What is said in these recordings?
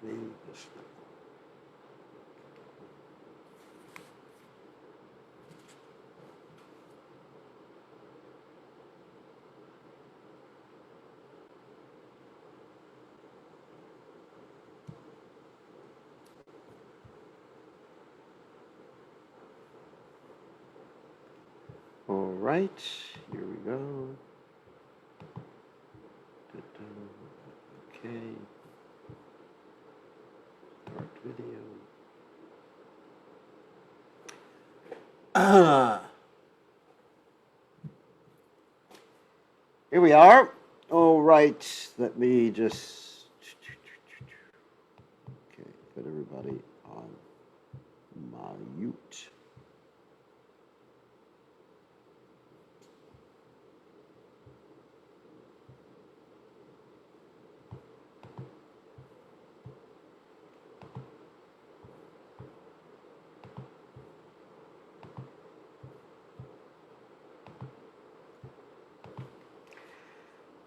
Hare Krishna. All right, here we go. Okay, start video. Here we are. All right, let me just put everybody on mute.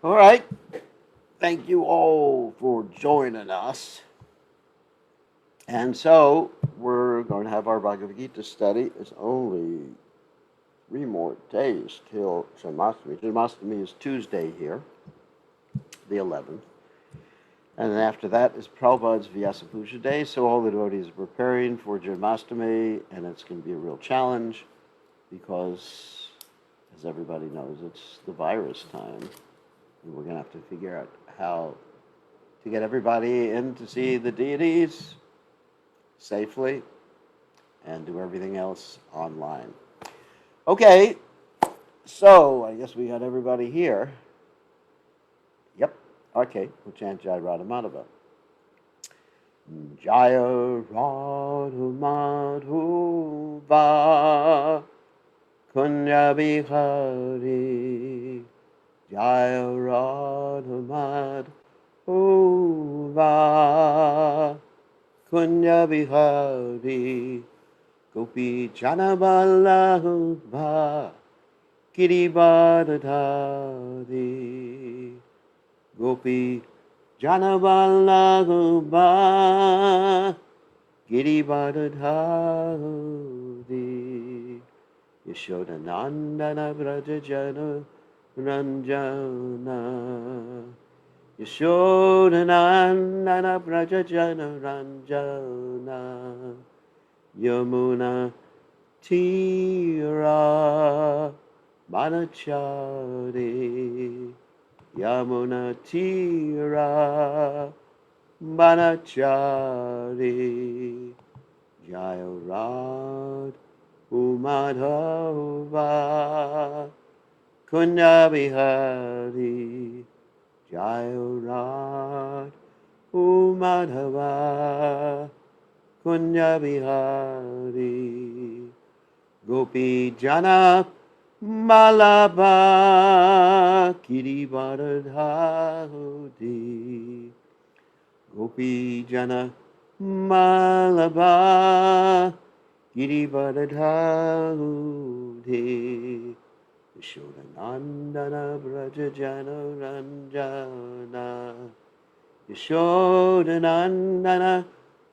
All right, thank you all for joining us. And so we're going to have our Bhagavad Gita study. It's only 3 more days till Janmashtami. Janmashtami is Tuesday here, the 11th. And then after that is Prabhupada's Vyasa Puja Day. So all the devotees are preparing for Janmashtami, and it's going to be a real challenge because, as everybody knows, it's the virus time. And we're going to have to figure out how to get everybody in to see the deities safely and do everything else online. Okay, so I guess we got everybody here. Yep, okay, we'll chant Jai Radha Madhava. Jaya Radha Madhava Kunya Bihari Jaya Radha Madhava Kunya Bihari Gopi Janaballabha Girivardhari Gopi Janaballabha Girivardhari Yashodanandana Vrajajana Ranjana Yashodanandana Vrajajana Ranjana Yamuna Tira Manachari Yamuna Tira Manachari Jaya Radha Madhava Kunya Bihari Jaya Radha Madhava Kunya Bihari Gopi Jana Malabha Girivardhari Gopi Jana Malabha Girivardhari Yashodanandana Vrajajana Ranjana Yashodanandana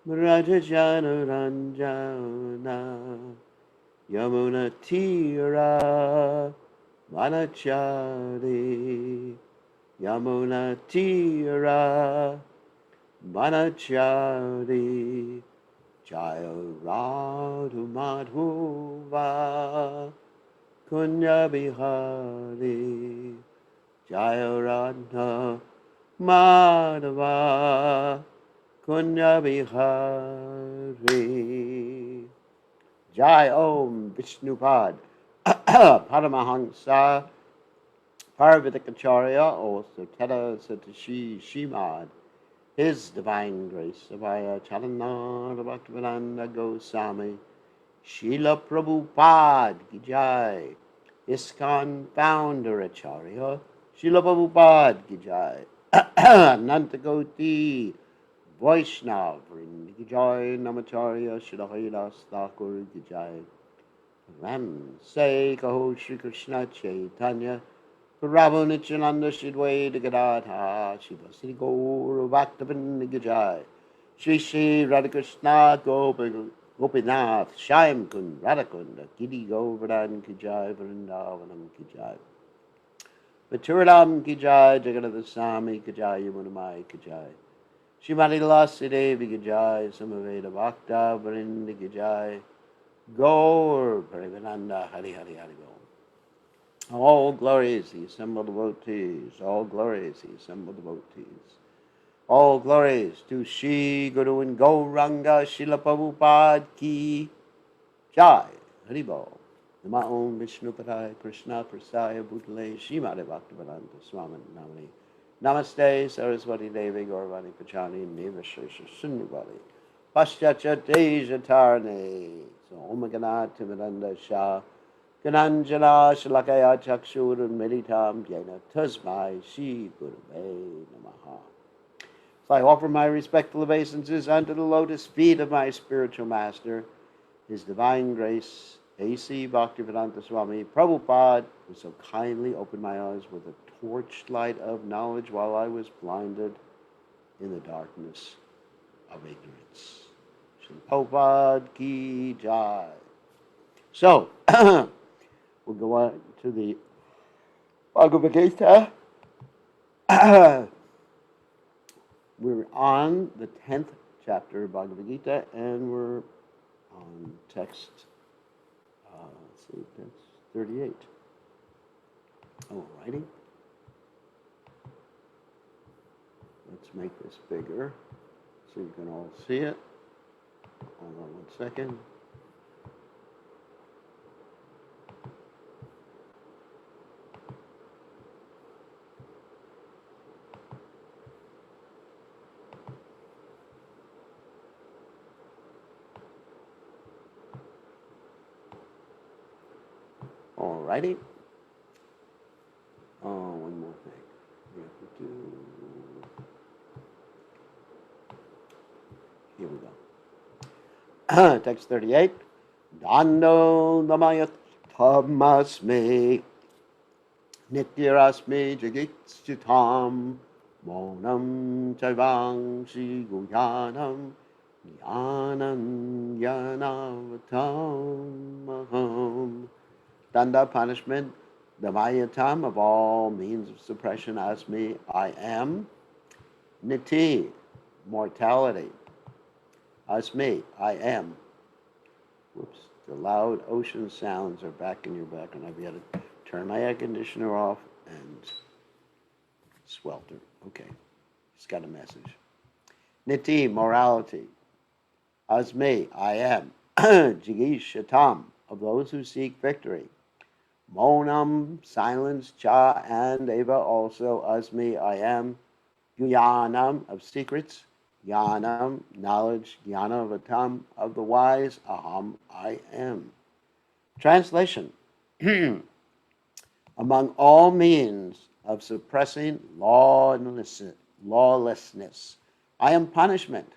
Vrajajana Ranjana Yamuna Tira Manachari Yamuna Tira Manachari Jaya Radha Madhava Kunya Bihari Jaya Radha Madhava Kunya Bihari Jai Om Vishnupad Paramahansa Paravatikacharya or Sotela Satashi Shimad His Divine Grace Abhaya Chalananda Bhaktivedanta Goswami Srila Prabhupada Ki Jai ISKCON Founder Acharya Srila Prabhupada Ki Jai Nantagoti Vaishnav Vrinda Ki Jai Namacharya Srila Haridas Thakur Ki Jai Ram Say Kaho Shri Krishna Chaitanya Prabhu Nityananda Shri Dvaita Gadadha Shiva Sri Gaura Bhaktavinda Ki Jai Shri Shri Radhakrishna Gopinath Shyam Kund Radhakunda Giri Govardhan Ki Jai Vrindavanam Ki Jai Maturanam Ki Jai Jagannath Swami Ki Jai Yamunamai Ki Jai Shrimati Lasi Devi Ki Jai Samaveda Bhakta Vrinda Ki Jai Gaur Parivananda Hari Hari Hari Go. All glories the assembled devotees, all glories the assembled devotees. All glories to Shri Guru and Gauranga Srila Prabhupada Ki Jai Haribol. Nama Om Vishnu Padaya Krishna Prasaya Bhutale Srimati Bhaktivedanta Swami Namani Namaste Saraswati Devi Gauravani Pachani Nivashesha Sundravali Paschatya Deja Tarne So Om Ganat Timidanda Shah Gananjana Shalakaya Chakshur Meditam Jena Tasmai Shri Gurave Namaha. So I offer my respectful obeisances unto the lotus feet of my spiritual master, His Divine Grace, A.C. Bhaktivedanta Swami Prabhupada, who so kindly opened my eyes with a torchlight of knowledge while I was blinded in the darkness of ignorance. Srila Prabhupada Ki Jai. So, we'll go on to the Bhagavad Gita. We're on the 10th chapter of Bhagavad Gita, and we're on text, let's see, that's 38. Alrighty. Let's make this bigger so you can all see it. Hold on 1 second. Alrighty. Oh, one more thing. We have to do. Here we go. Text 38. Dando namayat tamasme nityarasme jagitchitam monam chaivang shi guyanam jnanam jnanavatam maham. Danda, punishment, damayatam, of all means of suppression, asmi, I am. Niti, mortality, asmi, I am. Whoops, the loud ocean sounds are back in your background. I've got to turn my air conditioner off and swelter. Okay, it's got a message. Niti, morality, asmi, I am. Jigishatam, of those who seek victory. Monam, silence, cha, and eva, also, asmi, I am. Gyanam, of secrets. Jnanam, knowledge. Jnanavatam, of the wise. Aham, I am. Translation. Among all means of suppressing lawlessness, I am punishment.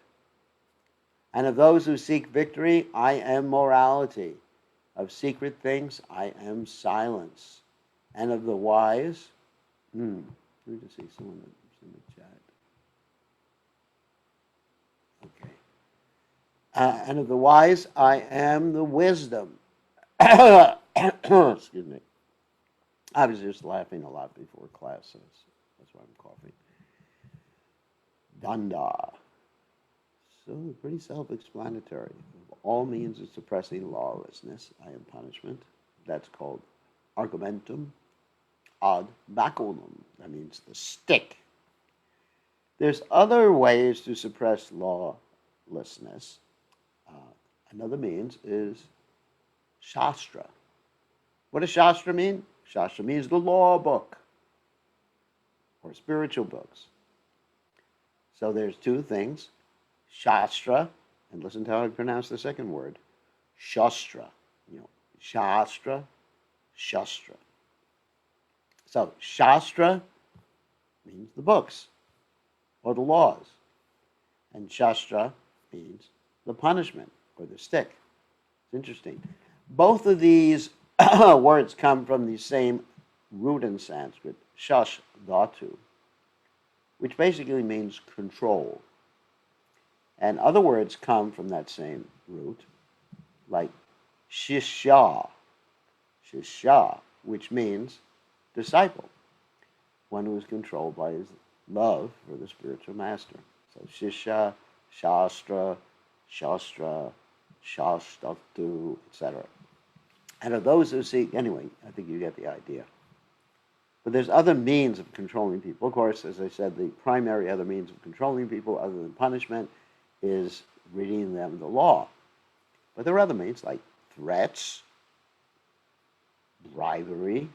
And of those who seek victory, I am morality. Of secret things, I am silence. And of the wise, let me just see someone that's in the chat. Okay. And of the wise, I am the wisdom. Excuse me. I was just laughing a lot before class, so that's why I'm coughing. Danda. So pretty self-explanatory. All means of suppressing lawlessness, I am punishment. That's called argumentum ad baculum. That means the stick. There's other ways to suppress lawlessness. Another means is shastra. What does shastra mean? Shastra means the law book or spiritual books. So there's two things. Shastra, and listen to how I pronounce the second word. Shastra. Shastra, Shastra. So Shastra means the books or the laws. And Shastra means the punishment or the stick. It's interesting. Both of these words come from the same root in Sanskrit, shash dhatu, which basically means control. And other words come from that same root, like shishya, shishya, which means disciple, one who is controlled by his love for the spiritual master. So shishya, shastra, shastra, shastatu, etc. And of those who seek, anyway, I think you get the idea. But there's other means of controlling people. Of course, as I said, the primary other means of controlling people, other than punishment, is reading them the law. But there are other means like threats, bribery,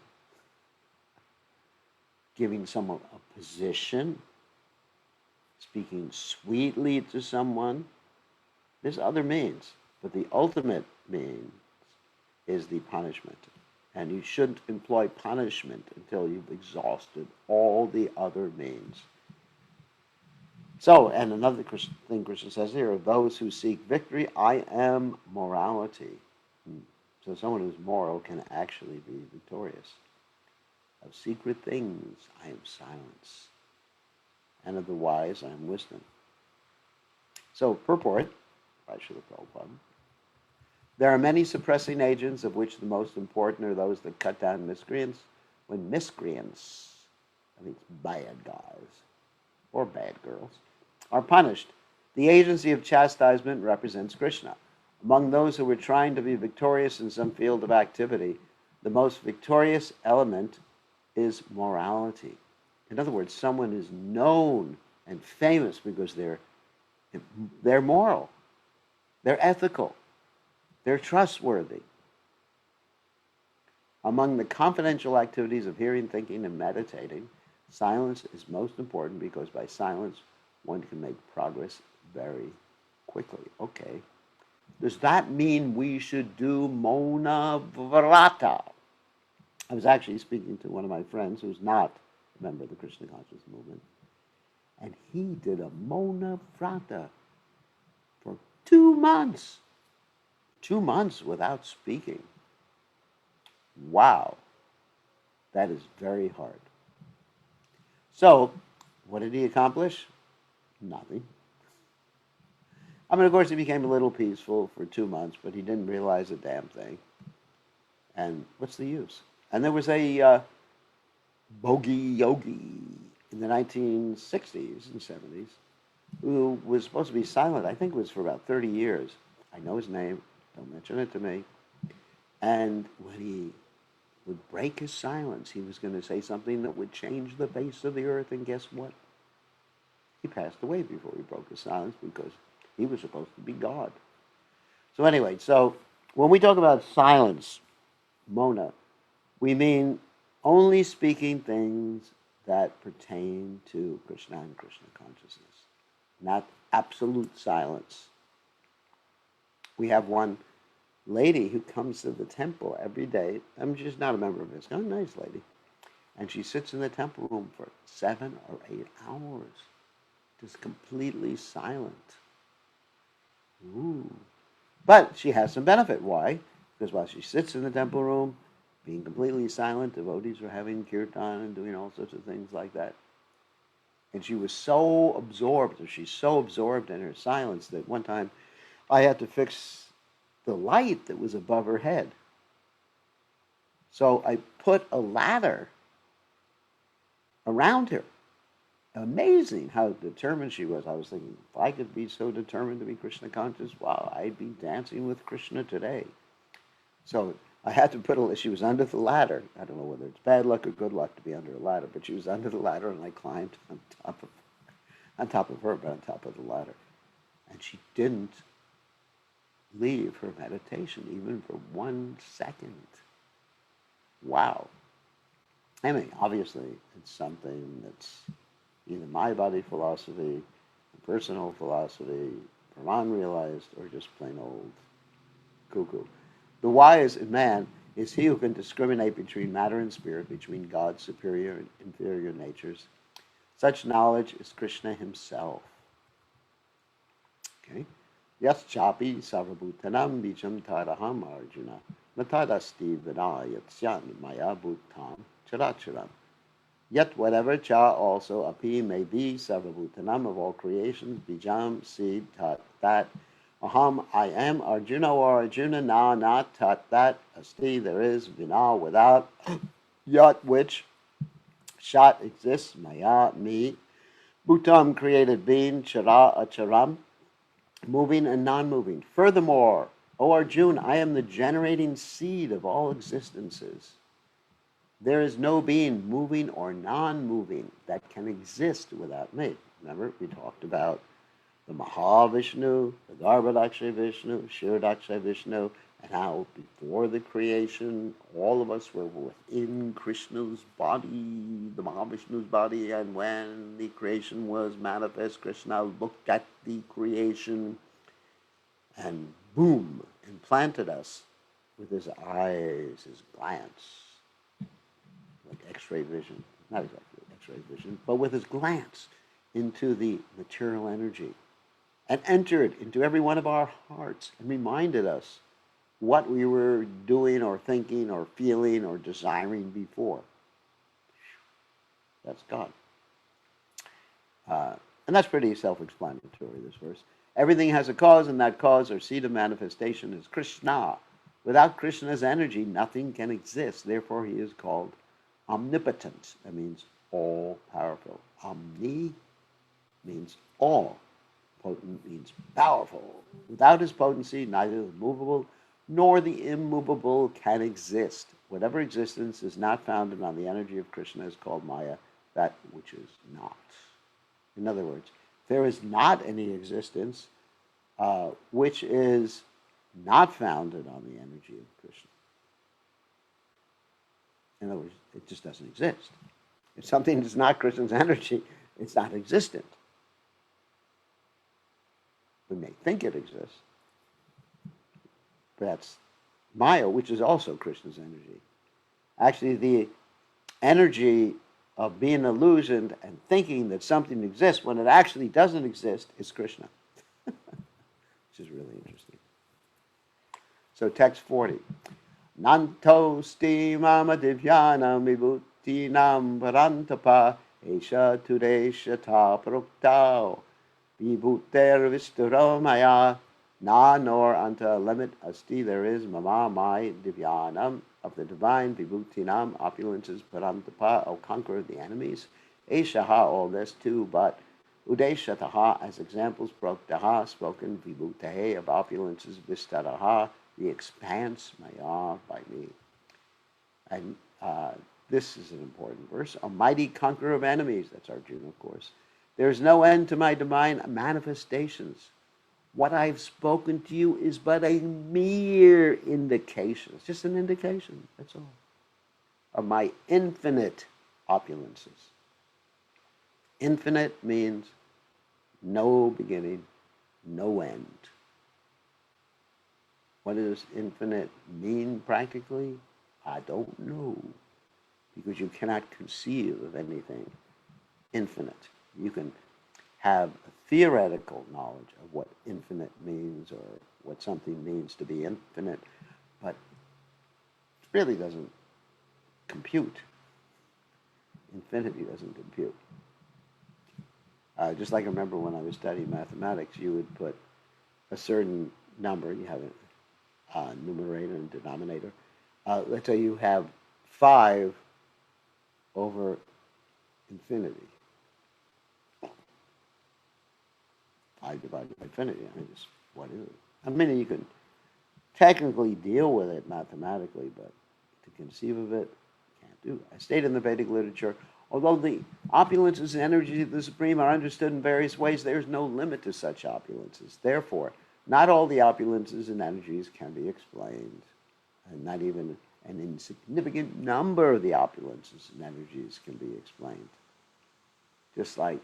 giving someone a position, speaking sweetly to someone. There's other means, but the ultimate means is the punishment. And you shouldn't employ punishment until you've exhausted all the other means. So, and another thing Krishna says here, those who seek victory, I am morality. So someone who's moral can actually be victorious. Of secret things, I am silence. And of the wise, I am wisdom. So, purport, by Srila Prabhupada, there are many suppressing agents, of which the most important are those that cut down miscreants. When miscreants, I think it's bad guys, or bad girls, are punished, the agency of chastisement represents Krishna. Among those who are trying to be victorious in some field of activity, the most victorious element is morality. In other words, someone is known and famous because they're moral, they're ethical, they're trustworthy. Among the confidential activities of hearing, thinking, and meditating, silence is most important because by silence one can make progress very quickly. Okay. Does that mean we should do Mona Vrata? I was actually speaking to one of my friends who's not a member of the Krishna conscious movement, and he did a Mona Vrata for 2 months. 2 months without speaking. Wow. That is very hard. So, what did he accomplish? Nothing. I mean, of course, he became a little peaceful for 2 months, but he didn't realize a damn thing. And what's the use? And there was a Bhogi yogi in the 1960s and 70s who was supposed to be silent. I think it was for about 30 years. I know his name. Don't mention it to me. And when he would break his silence, he was going to say something that would change the face of the earth. And guess what? He passed away before he broke his silence because he was supposed to be God. So anyway, so when we talk about silence, Mona, we mean only speaking things that pertain to Krishna and Krishna consciousness, not absolute silence. We have one lady who comes to the temple every day. I mean, she's not a member of this. Oh, nice lady. And she sits in the temple room for 7 or 8 hours, just completely silent. Ooh. But she has some benefit. Why? Because while she sits in the temple room, being completely silent, devotees are having kirtan and doing all sorts of things like that. And she was so absorbed, or she's so absorbed in her silence that one time I had to fix the light that was above her head. So I put a ladder around her. Amazing how determined she was. I was thinking, if I could be so determined to be Krishna conscious, wow, I'd be dancing with Krishna today. So I had to she was under the ladder. I don't know whether it's bad luck or good luck to be under a ladder, but she was under the ladder and I climbed on top of her, but on top of the ladder. And she didn't leave her meditation even for 1 second. Wow. I mean, obviously, it's something that's either my body philosophy, personal philosophy, from unrealized, or just plain old cuckoo. The wise in man is he who can discriminate between matter and spirit, between God's superior and inferior natures. Such knowledge is Krishna himself. Okay? Yas chapi sarvabhutanam bicham tadaham arjuna natadasti vidayat syan maya bhutam characharam. Yet whatever cha also api may be, sarvabhutanam of all creations, bijam, seed, tat, that. Aham, I am, Arjuna or Arjuna, na, not, tat, that, asti, there is, vina, without, yat, which, shat, exists, maya, me, bhutam, created being, chara, acharam, moving and non-moving. Furthermore, O Arjuna, I am the generating seed of all existences. There is no being moving or non-moving that can exist without me. Remember, we talked about the Mahavishnu, the Garbhodakshay Vishnu, Kshirodakshay Vishnu, and how before the creation, all of us were within Krishna's body, the Mahavishnu's body, and when the creation was manifest, Krishna looked at the creation and boom, implanted us with his eyes, his glance, like X-ray vision, not exactly X-ray vision, but with his glance into the material energy and entered into every one of our hearts and reminded us what we were doing or thinking or feeling or desiring before. That's God. And that's pretty self-explanatory, this verse. Everything has a cause, and that cause or seed of manifestation is Krishna. Without Krishna's energy, nothing can exist. Therefore, he is called omnipotent. That means all-powerful. Omni means all. Potent means powerful. Without his potency, neither the movable nor the immovable can exist. Whatever existence is not founded on the energy of Krishna is called Maya, that which is not. In other words, there is not any existence which is not founded on the energy of Krishna. In other words, it just doesn't exist. If something is not Krishna's energy, it's not existent. We may think it exists, but that's Maya, which is also Krishna's energy. Actually, the energy of being illusioned and thinking that something exists when it actually doesn't exist is Krishna, which is really interesting. So text 40. Nanto sti mama divyanam vibhutinam parantapa esha tudesha ta praktao vibhuter visturo maya na nor anta limit asti there is mama my divyanam of the divine vibhutinam opulences parantapa O conqueror of the enemies eshaha all this too but udeshataha as examples proktaha spoken vibhutahe of opulences vistaraha the expanse maya by me. And this is an important verse. A mighty conqueror of enemies, that's Arjuna, of course. There is no end to my divine manifestations. What I've spoken to you is but a mere indication. It's just an indication, that's all, of my infinite opulences. Infinite means no beginning, no end. What does infinite mean practically? I don't know, because you cannot conceive of anything infinite. You can have a theoretical knowledge of what infinite means or what something means to be infinite, but it really doesn't compute. Infinity doesn't compute. Just like I remember when I was studying mathematics, you would put a certain number, you have a numerator and denominator. Let's say you have 5 over infinity. 5 divided by infinity. I mean, just what is it? I mean, you can technically deal with it mathematically, but to conceive of it, can't do it. I state in the Vedic literature, although the opulences and energies of the Supreme are understood in various ways, there is no limit to such opulences. Therefore, not all the opulences and energies can be explained, and not even an insignificant number of the opulences and energies can be explained. Just like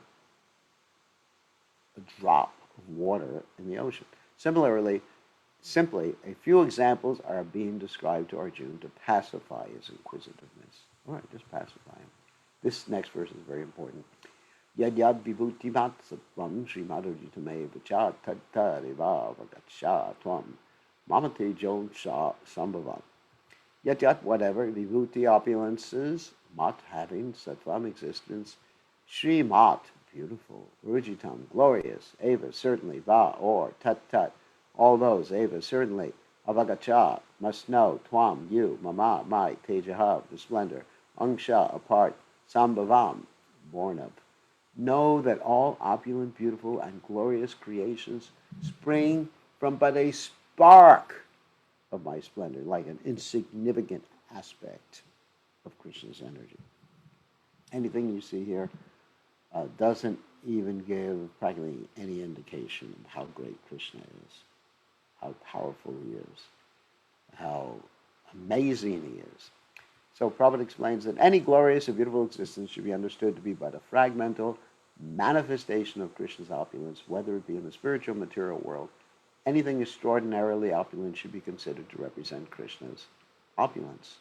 a drop of water in the ocean. Similarly, simply, a few examples are being described to Arjuna to pacify his inquisitiveness. All right, just pacify him. This next verse is very important. Yad yad vibhutimat sattvam srimadurjitame vacha tattariva vagacha tvam mamate jonsha sambhavam. Yat whatever, vibhuti opulences, mat having, sattvam existence, Shri mat, beautiful, rujitam, glorious, eva certainly, va or, tat, all those, eva certainly, avagacha, must know, twam, you, mama, my, tejaha, the splendor, angsha, apart, sambhavam, born of. Know that all opulent, beautiful, and glorious creations spring from but a spark of my splendor, like an insignificant aspect of Krishna's energy. Anything you see here doesn't even give practically any indication of how great Krishna is, how powerful he is, how amazing he is. So Prabhupada explains that any glorious or beautiful existence should be understood to be but a fragmental manifestation of Krishna's opulence, whether it be in the spiritual material world. Anything extraordinarily opulent should be considered to represent Krishna's opulence.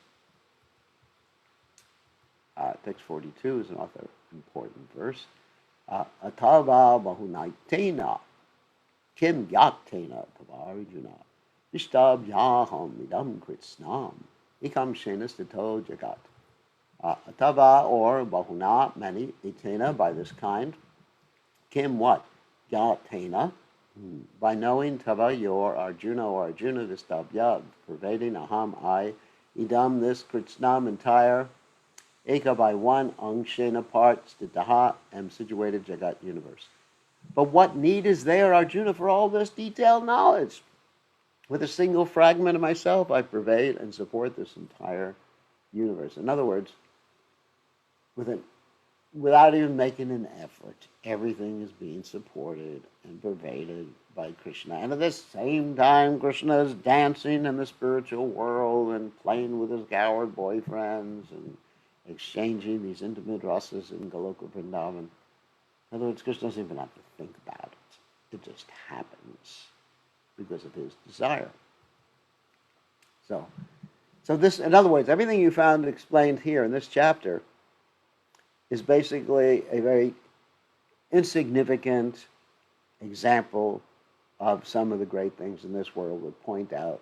Text 42 is another important verse. Atava bahunaitena kim yaktena tavarjuna ishtabhyaham idam kritsnam ikam shenastato jagat. Atava or bahuna, many, itena, by this kind. Kim what? Yatena, by knowing tava your Arjuna or Arjuna vistabhya, pervading aham I, idam this kritsnam entire, eka by one, angshena part, stitaha, am situated jagat universe. But what need is there, Arjuna, for all this detailed knowledge? With a single fragment of myself, I pervade and support this entire universe. In other words, without even making an effort, everything is being supported and pervaded by Krishna. And at the same time, Krishna is dancing in the spiritual world and playing with his coward boyfriends and exchanging these intimate rasas in Goloka Vrindavan. In other words, Krishna doesn't even have to think about it. It just happens because of his desire. So this, in other words, everything you found explained here in this chapter is basically a very insignificant example of some of the great things in this world that point out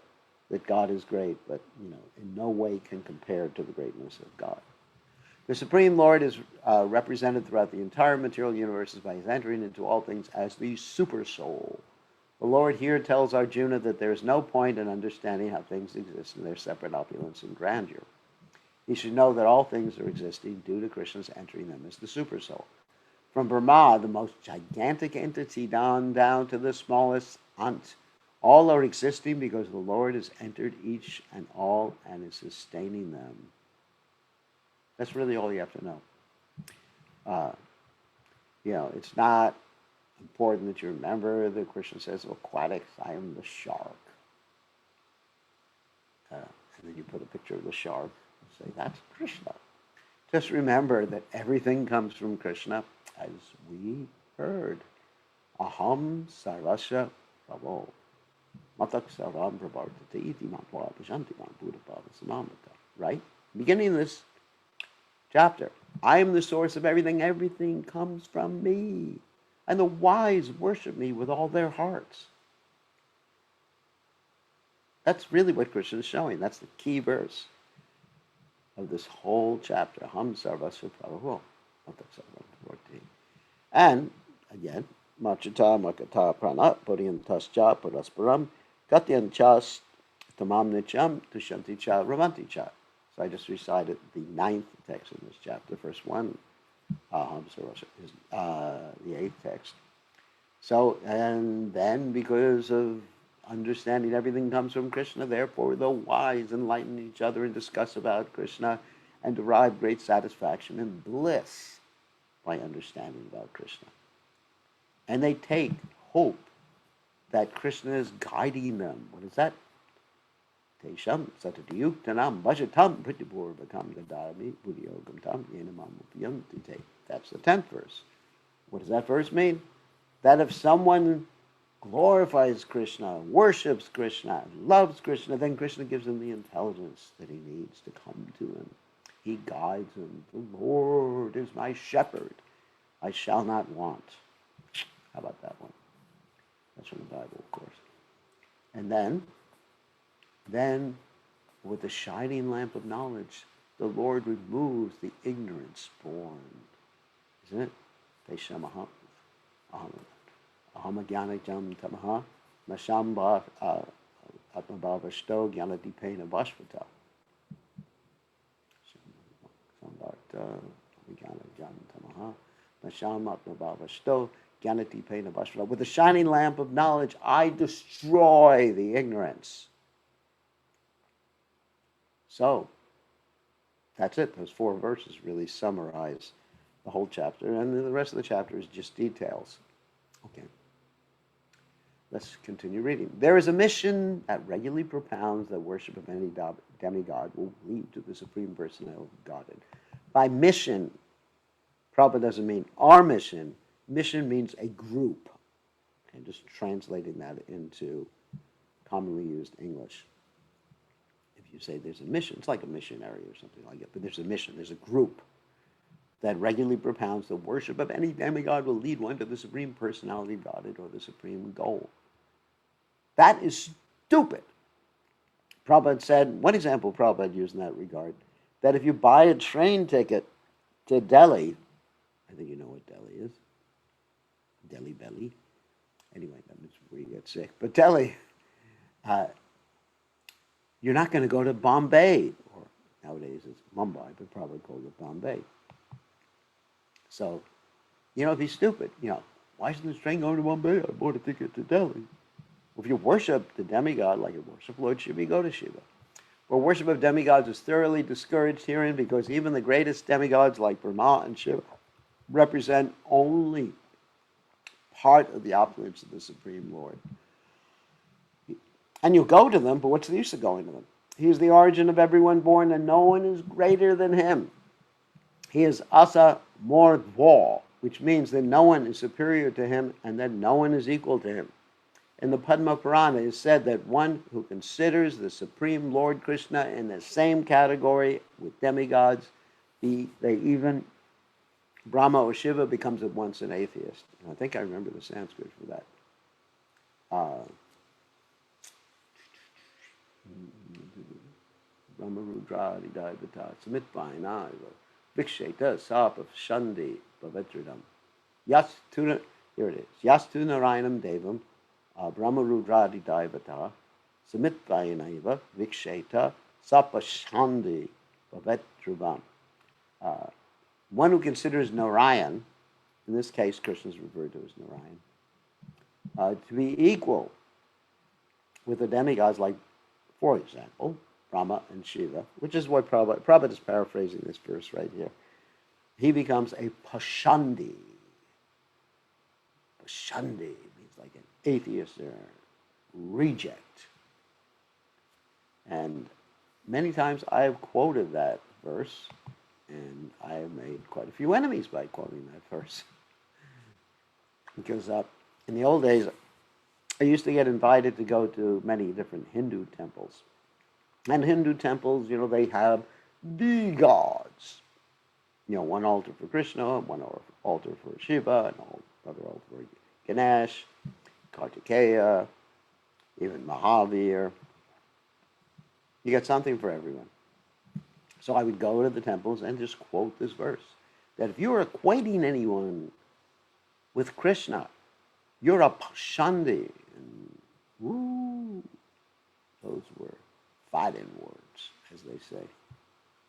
that God is great, but in no way can compare to the greatness of God. The Supreme Lord is represented throughout the entire material universe by his entering into all things as the super soul. The Lord here tells Arjuna that there is no point in understanding how things exist in their separate opulence and grandeur. He should know that all things are existing due to Krishna's entering them as the super soul. From Brahma, the most gigantic entity, down to the smallest ant, all are existing because the Lord has entered each and all and is sustaining them. That's really all you have to know. It's not important that you remember that Krishna says of aquatics, I am the shark. And then you put a picture of the shark and say, that's Krishna. Just remember that everything comes from Krishna, as we heard. Aham sarvasya prabho. Matak sarvam prabhartate iti matva bhajanti man buddha samamata. Right? Beginning of this chapter. I am the source of everything. Everything comes from me. And the wise worship me with all their hearts. That's really what Krishna is showing. That's the key verse of this whole chapter. Ham sarvasya prabhu. And again, machita makata prana puryantascha parasparam katyanchas tamam nicham tushanti cha ravanti cha. So I just recited the 9th text in this chapter. Verse 1 is the 8th text. So, and then because of understanding everything comes from Krishna, therefore the wise enlighten each other and discuss about Krishna and derive great satisfaction and bliss by understanding about Krishna. And they take hope that Krishna is guiding them. What is that? Tesham satadiyuktanam bhajatam pritipurvakam dadami buddhiyogam tam yenamam upyanti. That's the 10th verse. What does that verse mean? That if someone glorifies Krishna, worships Krishna, loves Krishna, then Krishna gives him the intelligence that he needs to come to him. He guides him. The Lord is my shepherd. I shall not want. How about that one? That's from the Bible, of course. And then With the shining lamp of knowledge, the Lord removes the ignorance born. Isn't it? Teshamaham Ahamagyanagyam tamaha Nashamba Atmabhavashto Gyanadipena Vashvata. Sambarta Ahamagyanagyam tamaha Nasham Atmabhavashto Gyanadipena Vashvata. With the shining lamp of knowledge, I destroy the ignorance. So, that's it. Those 4 verses really summarize the whole chapter, and then the rest of the chapter is just details. Okay. Let's continue reading. There is a mission that regularly propounds that worship of any demigod will lead to the Supreme Personality of Godhead. By mission, Prabhupada doesn't mean our mission. Mission means a group. Okay, just translating that into commonly used English. You say there's a mission, it's like a missionary or something like it, but there's a mission, there's a group that regularly propounds the worship of any demigod will lead one to the Supreme Personality of Godhead or the Supreme Goal. That is stupid. Prabhupada said, one example Prabhupada used in that regard, that if you buy a train ticket to Delhi, I think you know what Delhi is, Delhi belly, anyway, that means where you get sick, but Delhi, you're not going to go to Bombay, or nowadays it's Mumbai, but probably called it Bombay. So, it'd be stupid. Why isn't this train going to Bombay? I bought a ticket to Delhi. Well, if you worship the demigod like you worship Lord Shiva, you go to Shiva. Well, worship of demigods is thoroughly discouraged herein because even the greatest demigods like Brahma and Shiva represent only part of the opulence of the Supreme Lord. And you go to them, but what's the use of going to them? He is the origin of everyone born, and no one is greater than him. He is Asa Mordva, which means that no one is superior to him and that no one is equal to him. In the Padma Purana, it is said that one who considers the Supreme Lord Krishna in the same category with demigods, they even Brahma or Shiva, becomes at once an atheist. And I think I remember the Sanskrit for that. Brahma Rudra Adidayavata Samitvaina Viksheta Sapa Shandi Bhavetridam. Here it is. Yastu Narayanam Devam Brahma Rudra Adidayavata Samitvaina Viksheta Sapa Shandi Bhavetridam. One who considers Narayan, in this case Krishna is referred to as Narayan, to be equal with the demigods like, for example, Brahma and Shiva, which is what Prabhupada is paraphrasing this verse right here. He becomes a Pashandi. Pashandi means like an atheist or reject. And many times I have quoted that verse, and I have made quite a few enemies by quoting that verse. Because in the old days, I used to get invited to go to many different Hindu temples. And Hindu temples, they have the gods. One altar for Krishna, one altar for Shiva, another altar for Ganesh, Kartikeya, even Mahavir. You got something for everyone. So I would go to the temples and just quote this verse, that if you're equating anyone with Krishna, you're a Pashandi. And woo, those were fighting words, as they say.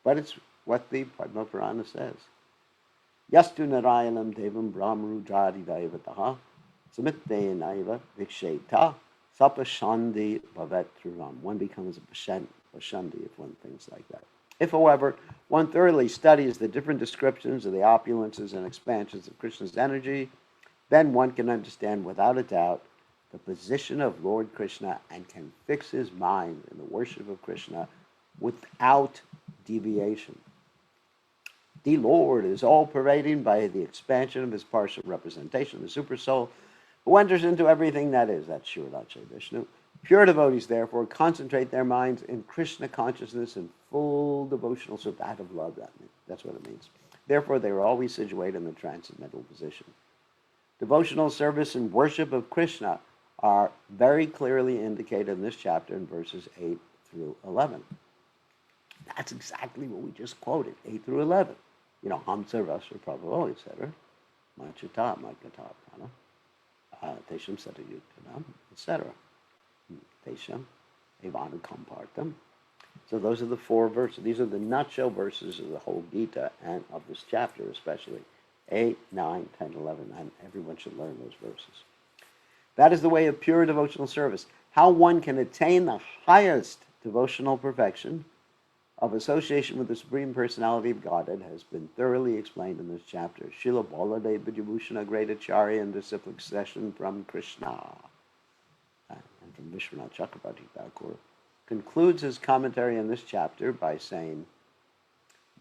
But it's what the Padma Purana says. Yastu Narayanam Devam Brahmarujadi Daivataha Samitvayanaiva Viksheta Sapashandi Bhavet Truram. One becomes a Pashandi if one thinks like that. If, however, one thoroughly studies the different descriptions of the opulences and expansions of Krishna's energy, then one can understand without a doubt the position of Lord Krishna and can fix his mind in the worship of Krishna without deviation. The Lord is all-pervading by the expansion of his partial representation of the Supersoul, who enters into everything that is. That's Shivadacha Vishnu. Pure devotees, therefore, concentrate their minds in Krishna consciousness and full devotional service. Out of love, that's what it means. Therefore, they are always situated in the transcendental position. Devotional service and worship of Krishna are very clearly indicated in this chapter in verses 8 through 11. That's exactly what we just quoted, 8 through 11. You know, Ham Sarvasra Prabhu, etc. Machita, Makata, Tesham Satayutanam, etc. Tesham, Evanu Kampartam. So those are the 4 verses. These are the nutshell verses of the whole Gita and of this chapter especially. 8, 9, 10, 11, and everyone should learn those verses. That is the way of pure devotional service. How one can attain the highest devotional perfection of association with the Supreme Personality of Godhead has been thoroughly explained in this chapter. Srila Baladev Vijabhushana, great Acharya and disciplic session from Krishna and from Vishwanath Chakrabarti Thakur, concludes his commentary on this chapter by saying,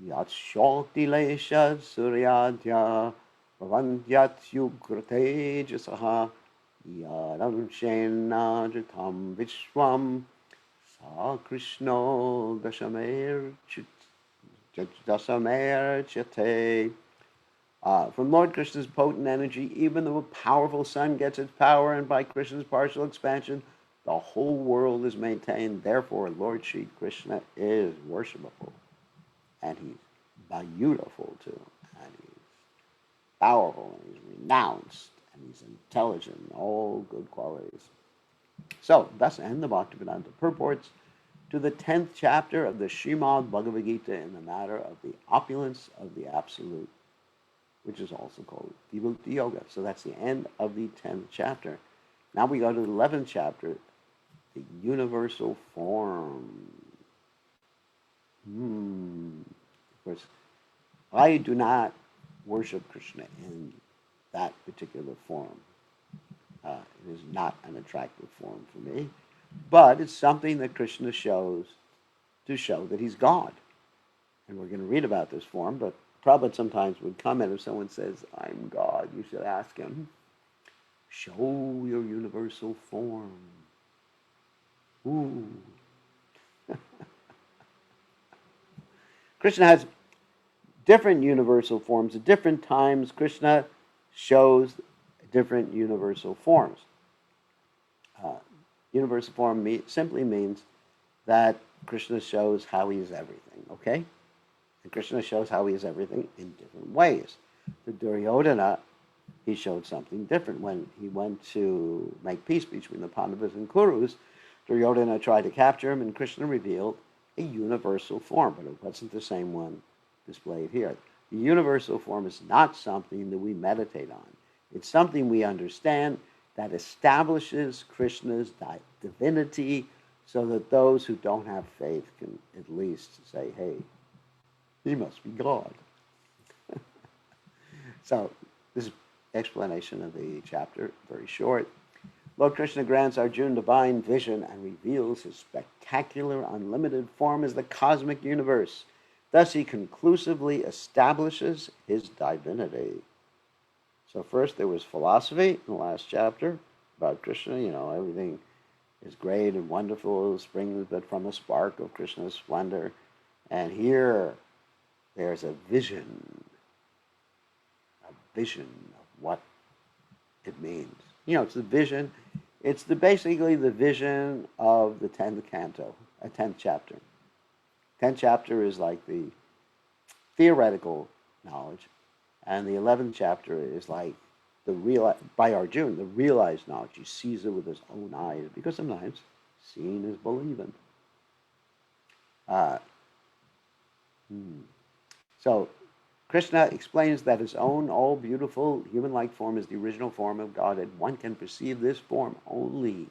Yat Shakti Lesha Suryadya Bhavantyat Yugrate Jasaha Yadam Shena Jatam Vishwam Sa Krishna Dasamer Chate. From Lord Krishna's potent energy, even the powerful sun gets its power, and by Krishna's partial expansion, the whole world is maintained. Therefore, Lord Shri Krishna is worshipable. And he's beautiful too. And he's powerful, and he's renounced, and he's intelligent, all good qualities. So, thus end the Bhaktivedanta purports to the 10th chapter of the Srimad Bhagavad Gita in the matter of the opulence of the Absolute, which is also called Vibhuti Yoga. So that's the end of the 10th chapter. Now we go to the 11th chapter, the universal form. Of course, I do not worship Krishna in that particular form. It is not an attractive form for me, but it's something that Krishna shows to show that he's God. And we're going to read about this form, but Prabhupada sometimes would comment if someone says, I'm God, you should ask him, show your universal form. Ooh. Krishna has different universal forms. At different times, Krishna shows different universal forms. Universal form simply means that Krishna shows how he is everything, okay? And Krishna shows how he is everything in different ways. To Duryodhana, he showed something different. When he went to make peace between the Pandavas and Kurus, Duryodhana tried to capture him, and Krishna revealed a universal form, but it wasn't the same one displayed here. The universal form is not something that we meditate on. It's something we understand that establishes Krishna's divinity so that those who don't have faith can at least say, hey, he must be God. So this is explanation of the chapter, very short. Lord Krishna grants Arjuna divine vision and reveals his spectacular, unlimited form as the cosmic universe. Thus he conclusively establishes his divinity. So first there was philosophy in the last chapter about Krishna. You know, everything is great and wonderful, springs but from a spark of Krishna's splendor. And here there's a vision of what it means. You know, it's the vision. It's basically the vision of the 10th canto, a 10th chapter. 10th chapter is like the theoretical knowledge, and the 11th chapter is like by Arjuna, the realized knowledge. He sees it with his own eyes, because sometimes seeing is believing. So Krishna explains that his own all-beautiful human-like form is the original form of Godhead. One can perceive this form only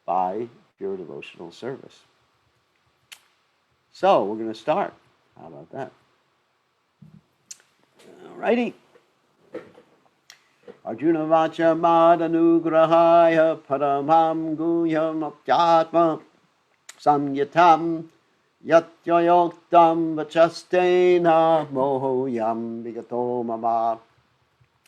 by pure devotional service. So we're going to start. How about that? Alrighty. Arjuna vacha madanugrahaya paramam guyam apyatma samyatam Yatyayoktam vachastena mohoyam vigato mama.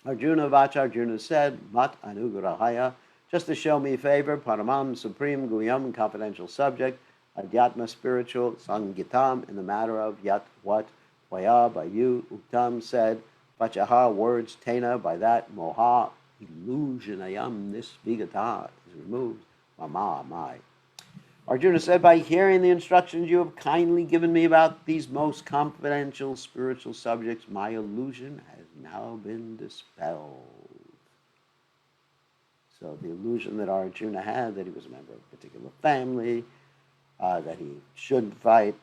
Arjuna vacha, Arjuna said, mat anugrahaya, just to show me favor, paramam, supreme, guyam, confidential subject, adhyatma, spiritual, sangitam, in the matter of yat, what, vaya, by you, uktam, said, vachaha, words, tena, by that, moha, illusion, ayam, this vigata, is removed, mama, my. Arjuna said, by hearing the instructions you have kindly given me about these most confidential spiritual subjects, my illusion has now been dispelled. So the illusion that Arjuna had, that he was a member of a particular family, that he shouldn't fight,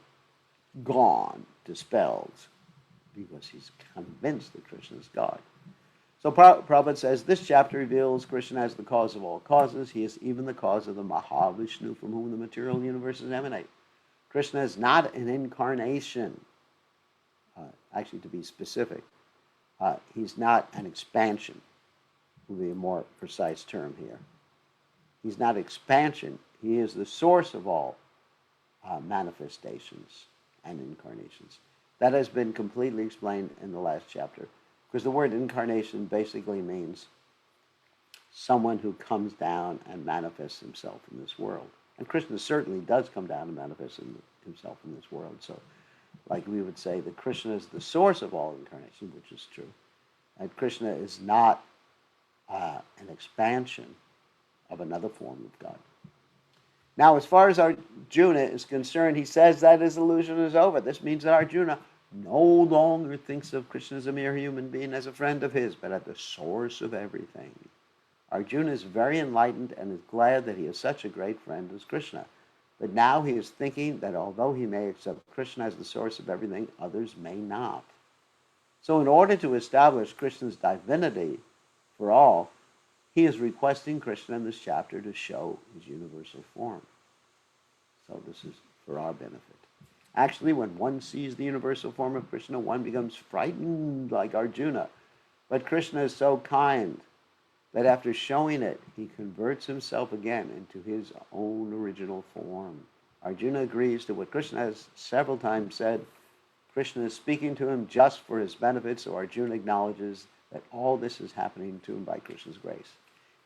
gone, dispelled, because he's convinced that Krishna is God. So Prabhupada says, this chapter reveals Krishna as the cause of all causes. He is even the cause of the Mahavishnu from whom the material universes emanate. Krishna is not an incarnation. Actually, to be specific, he's not an expansion, would be a more precise term here. He's not expansion. He is the source of all manifestations and incarnations. That has been completely explained in the last chapter, because the word incarnation basically means someone who comes down and manifests himself in this world. And Krishna certainly does come down and manifest himself in this world. So, like we would say that Krishna is the source of all incarnation, which is true. And Krishna is not an expansion of another form of God. Now, as far as Arjuna is concerned, he says that his illusion is over. This means that Arjuna no longer thinks of Krishna as a mere human being, as a friend of his, but as the source of everything. Arjuna is very enlightened and is glad that he has such a great friend as Krishna. But now he is thinking that although he may accept Krishna as the source of everything, others may not. So in order to establish Krishna's divinity for all, he is requesting Krishna in this chapter to show his universal form. So this is for our benefit. Actually, when one sees the universal form of Krishna, one becomes frightened like Arjuna. But Krishna is so kind that after showing it, he converts himself again into his own original form. Arjuna agrees to what Krishna has several times said. Krishna is speaking to him just for his benefit, so Arjuna acknowledges that all this is happening to him by Krishna's grace.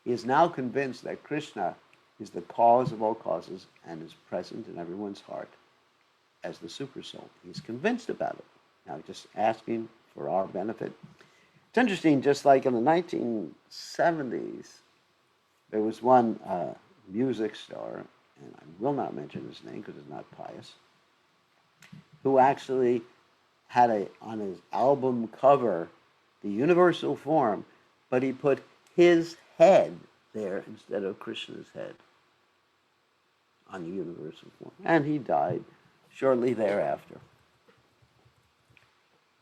He is now convinced that Krishna is the cause of all causes and is present in everyone's heart as the Supersoul. He's convinced about it. Now, just asking for our benefit. It's interesting, just like in the 1970s, there was one music star, and I will not mention his name because it's not pious, who actually had on his album cover the universal form, but he put his head there instead of Krishna's head on the universal form. And he died shortly thereafter.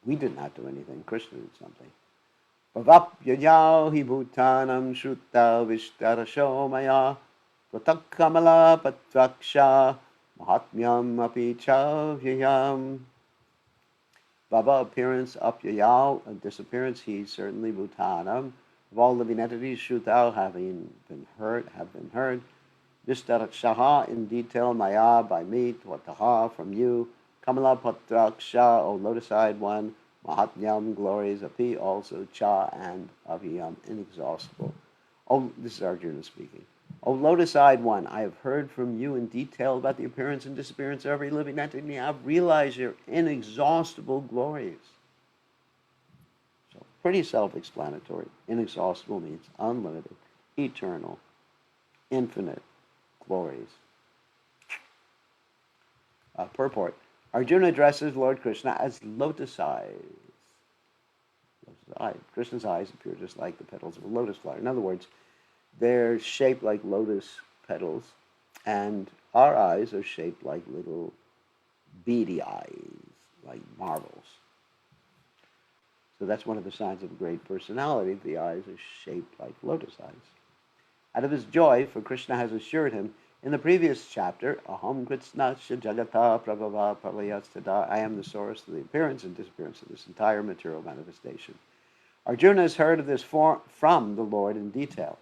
We did not do anything. Krishna did something. Bhavapyayaw hi bhutanam shrutta vishtarasho maya pratakkamala patvaksha mahatmyam api chavyayam. Bhava, appearance, apyayaw, disappearance, he certainly bhutanam. Of all living entities, Shrutau have been heard. Vistarakshaha, in detail, maya, by me, Tvataha, from you. Kamala patraksha, O lotus-eyed one. Mahatmyam, glories, api, also cha, and aviyam, inexhaustible. Oh, this is Arjuna speaking. O lotus-eyed one, I have heard from you in detail about the appearance and disappearance of every living entity. I've realized your inexhaustible glories. So, pretty self-explanatory. Inexhaustible means unlimited, eternal, infinite glories. Purport. Arjuna addresses Lord Krishna as lotus eyes. Krishna's eyes appear just like the petals of a lotus flower. In other words, they're shaped like lotus petals, and our eyes are shaped like little beady eyes, like marbles. So that's one of the signs of a great personality. The eyes are shaped like lotus eyes. Out of his joy, for Krishna has assured him in the previous chapter, Aham Kritsnasya Jagata Prabhava Pralayastada, I am the source of the appearance and disappearance of this entire material manifestation. Arjuna has heard of this from the Lord in detail.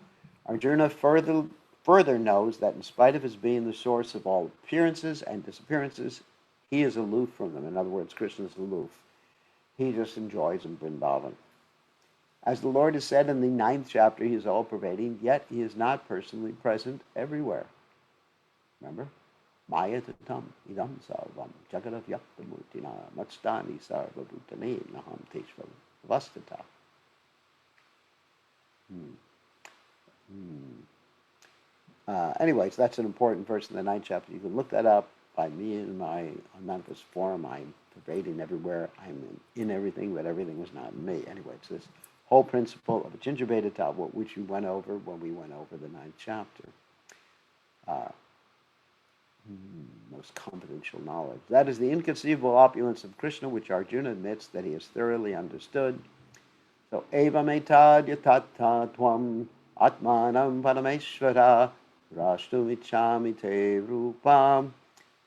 Arjuna further knows that in spite of his being the source of all appearances and disappearances, he is aloof from them. In other words, Krishna is aloof. He just enjoys in Vrindavan. As the Lord has said in the 9th chapter, he is all-pervading, yet he is not personally present everywhere. Remember? Maya tatam idam sarvam jagadav yaktamurtina matstani sarvabhutane naham teshvam vastata. Anyways, that's an important verse in the 9th chapter. You can look that up by me in my manifest form. I'm pervading everywhere. I'm in everything, but everything is not in me. Anyway, it's this whole principle of a ginger beta tau, which we went over when we went over the 9th chapter. Most confidential knowledge. That is the inconceivable opulence of Krishna, which Arjuna admits that he has thoroughly understood. So, evam etad yatata tvam atmanam parameshvara rashtum ichami te rupam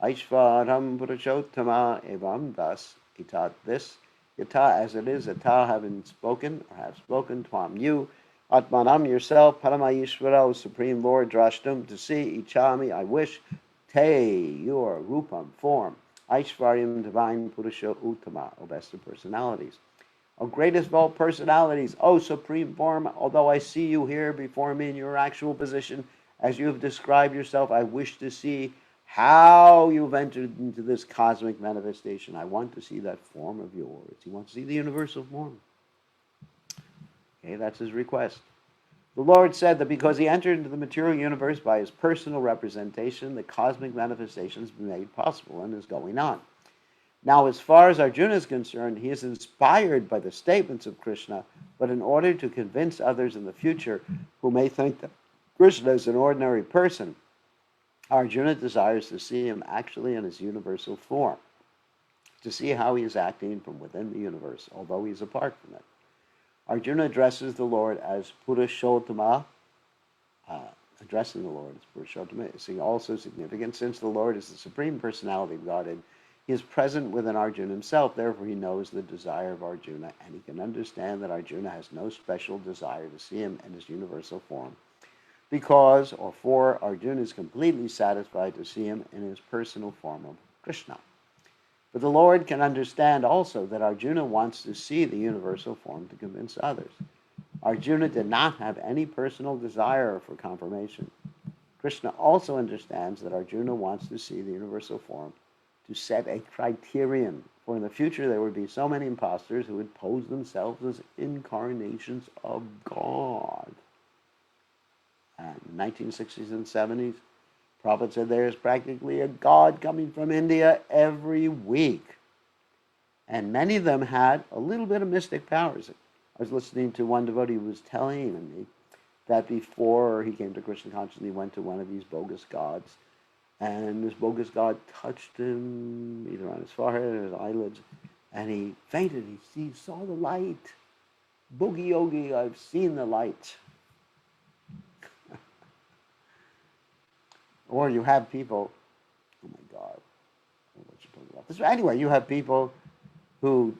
aishvaram purushottama evam thus etat this yata as it is yata having spoken or have spoken tvam you atmanam yourself paramayishvara O Supreme Lord drashtum to see ichami I wish te your rupam form aishvaryam divine purusha uttama O best of personalities. O greatest of all personalities, O supreme form, although I see you here before me in your actual position, as you have described yourself, I wish to see how you've entered into this cosmic manifestation. I want to see that form of yours. He wants to see the universal form. Okay, that's his request. The Lord said that because he entered into the material universe by his personal representation, the cosmic manifestation has been made possible and is going on. Now, as far as Arjuna is concerned, he is inspired by the statements of Krishna, but in order to convince others in the future who may think that Krishna is an ordinary person, Arjuna desires to see him actually in his universal form, to see how he is acting from within the universe, although he is apart from it. Arjuna addresses the Lord as Purushottama. Addressing the Lord as Purushottama is also significant, since the Lord is the Supreme Personality of Godhead. He is present within Arjuna himself, therefore he knows the desire of Arjuna, and he can understand that Arjuna has no special desire to see him in his universal form, because, or for, Arjuna is completely satisfied to see him in his personal form of Krishna. But the Lord can understand also that Arjuna wants to see the universal form to convince others. Arjuna did not have any personal desire for confirmation. Krishna also understands that Arjuna wants to see the universal form to set a criterion, for in the future there would be so many impostors who would pose themselves as incarnations of God. And in the 1960s and 70s, Prabhupada said there is practically a God coming from India every week. And many of them had a little bit of mystic powers. I was listening to one devotee who was telling me that before he came to Krishna consciousness, he went to one of these bogus gods. And this bogus god touched him either on his forehead or his eyelids, and he fainted. He saw the light. Boogie Yogi, I've seen the light. Or you have people, oh my God, I don't know what you're talking about this. Anyway, you have people who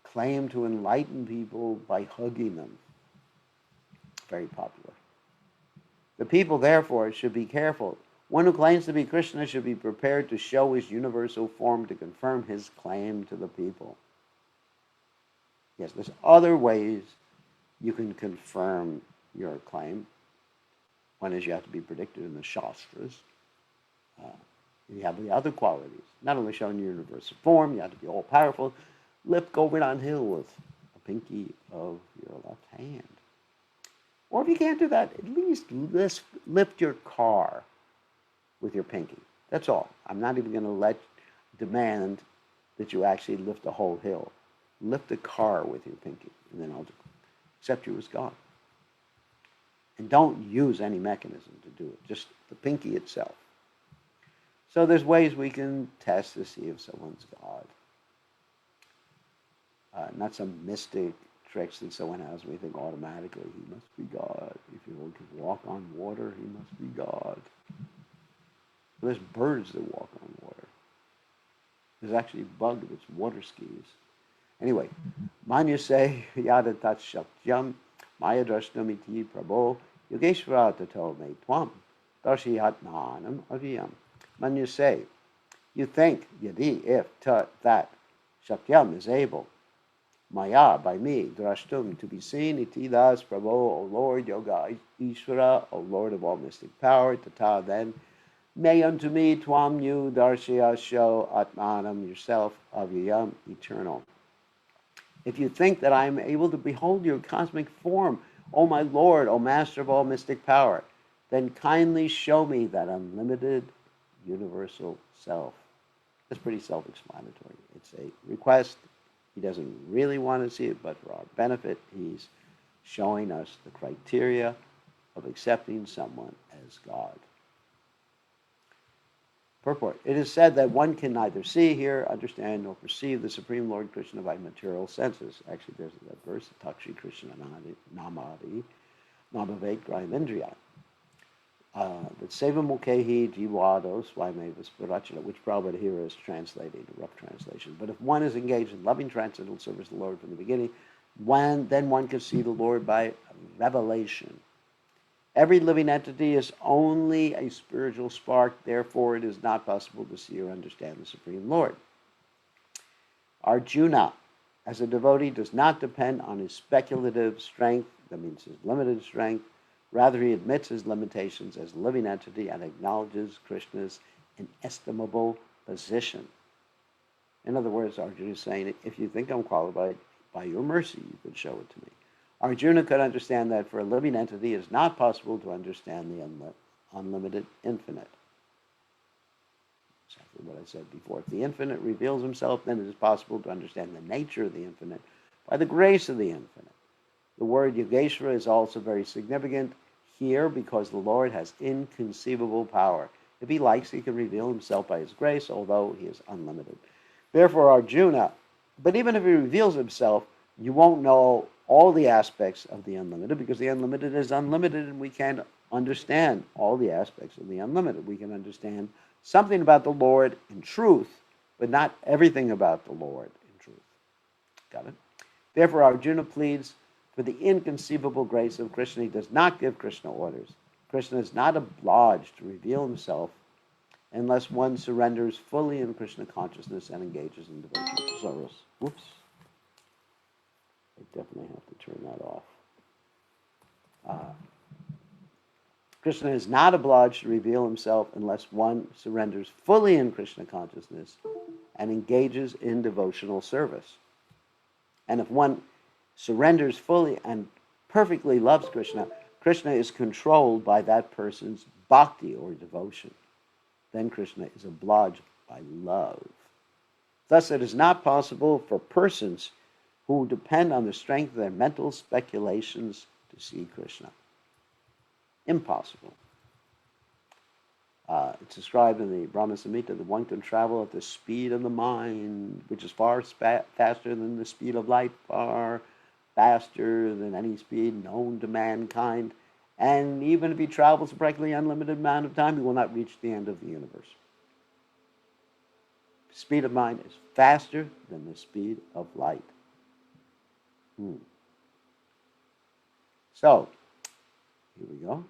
claim to enlighten people by hugging them. Very popular. The people, therefore, should be careful. One who claims to be Krishna should be prepared to show his universal form to confirm his claim to the people. Yes, there's other ways you can confirm your claim. One is you have to be predicted in the Shastras. You have the other qualities. Not only showing your universal form, you have to be all-powerful. Lift Govardhan Hill with a pinky of your left hand. Or if you can't do that, at least lift your car with your pinky. That's all. I'm not even going to demand that you actually lift a whole hill. Lift a car with your pinky, and then I'll accept you as God. And don't use any mechanism to do it, just the pinky itself. So there's ways we can test to see if someone's God. Not some mystic tricks that someone has and we think automatically he must be God. If you can walk on water, he must be God. There's birds that walk on water. There's actually a bug that's water skis. Anyway, Manya say yada tat shakyam maya drashnamiti prabho yogeshvara tato me tvam darshi atmanam aviyam. Manya say, you think yadi if that shakyam is able maya by me drashtum to be seen iti das prabho O Lord yoga ishvara O Lord of all mystic power tata then may unto me tvam you darshya show atmanam yourself avyam eternal. If you think that I am able to behold your cosmic form, O my Lord, O Master of all mystic power, then kindly show me that unlimited universal self. That's pretty self-explanatory. It's a request. He doesn't really want to see it, but for our benefit, he's showing us the criteria of accepting someone as God. Purport. It is said that one can neither see, hear, understand, nor perceive the Supreme Lord Krishna by material senses. Actually, there's that verse, Takshi Krishna Namadi, Namavek Grahimendriya. That Seva Mukhehi Jivado Swameva Spirachana, which Prabhupada here is translating, a rough translation. But if one is engaged in loving transcendental service to the Lord from the beginning, then one can see the Lord by revelation. Every living entity is only a spiritual spark, therefore it is not possible to see or understand the Supreme Lord. Arjuna, as a devotee, does not depend on his speculative strength, that means his limited strength. Rather, he admits his limitations as a living entity and acknowledges Krishna's inestimable position. In other words, Arjuna is saying, if you think I'm qualified, by your mercy, you could show it to me. Arjuna could understand that for a living entity, it is not possible to understand the unlimited infinite. Exactly what I said before. If the infinite reveals himself, then it is possible to understand the nature of the infinite by the grace of the infinite. The word Yogeshvara is also very significant here because the Lord has inconceivable power. If he likes, he can reveal himself by his grace, although he is unlimited. Therefore, Arjuna, but even if he reveals himself, you won't know all the aspects of the unlimited because the unlimited is unlimited and we can't understand all the aspects of the unlimited. We can understand something about the Lord in truth, but not everything about the Lord in truth. Got it? Therefore, Arjuna pleads for the inconceivable grace of Krishna. He does not give Krishna orders. Krishna is not obliged to reveal himself unless one surrenders fully in Krishna consciousness and engages in devotional service. Whoops. I definitely have to turn that off. Krishna is not obliged to reveal himself unless one surrenders fully in Krishna consciousness and engages in devotional service. And if one surrenders fully and perfectly loves Krishna, Krishna is controlled by that person's bhakti or devotion. Then Krishna is obliged by love. Thus, it is not possible for persons who depend on the strength of their mental speculations to see Krishna. Impossible. It's described in the Brahma Samhita that one can travel at the speed of the mind, which is far faster than the speed of light, far faster than any speed known to mankind. And even if he travels a practically unlimited amount of time, he will not reach the end of the universe. The speed of mind is faster than the speed of light. So, here we go.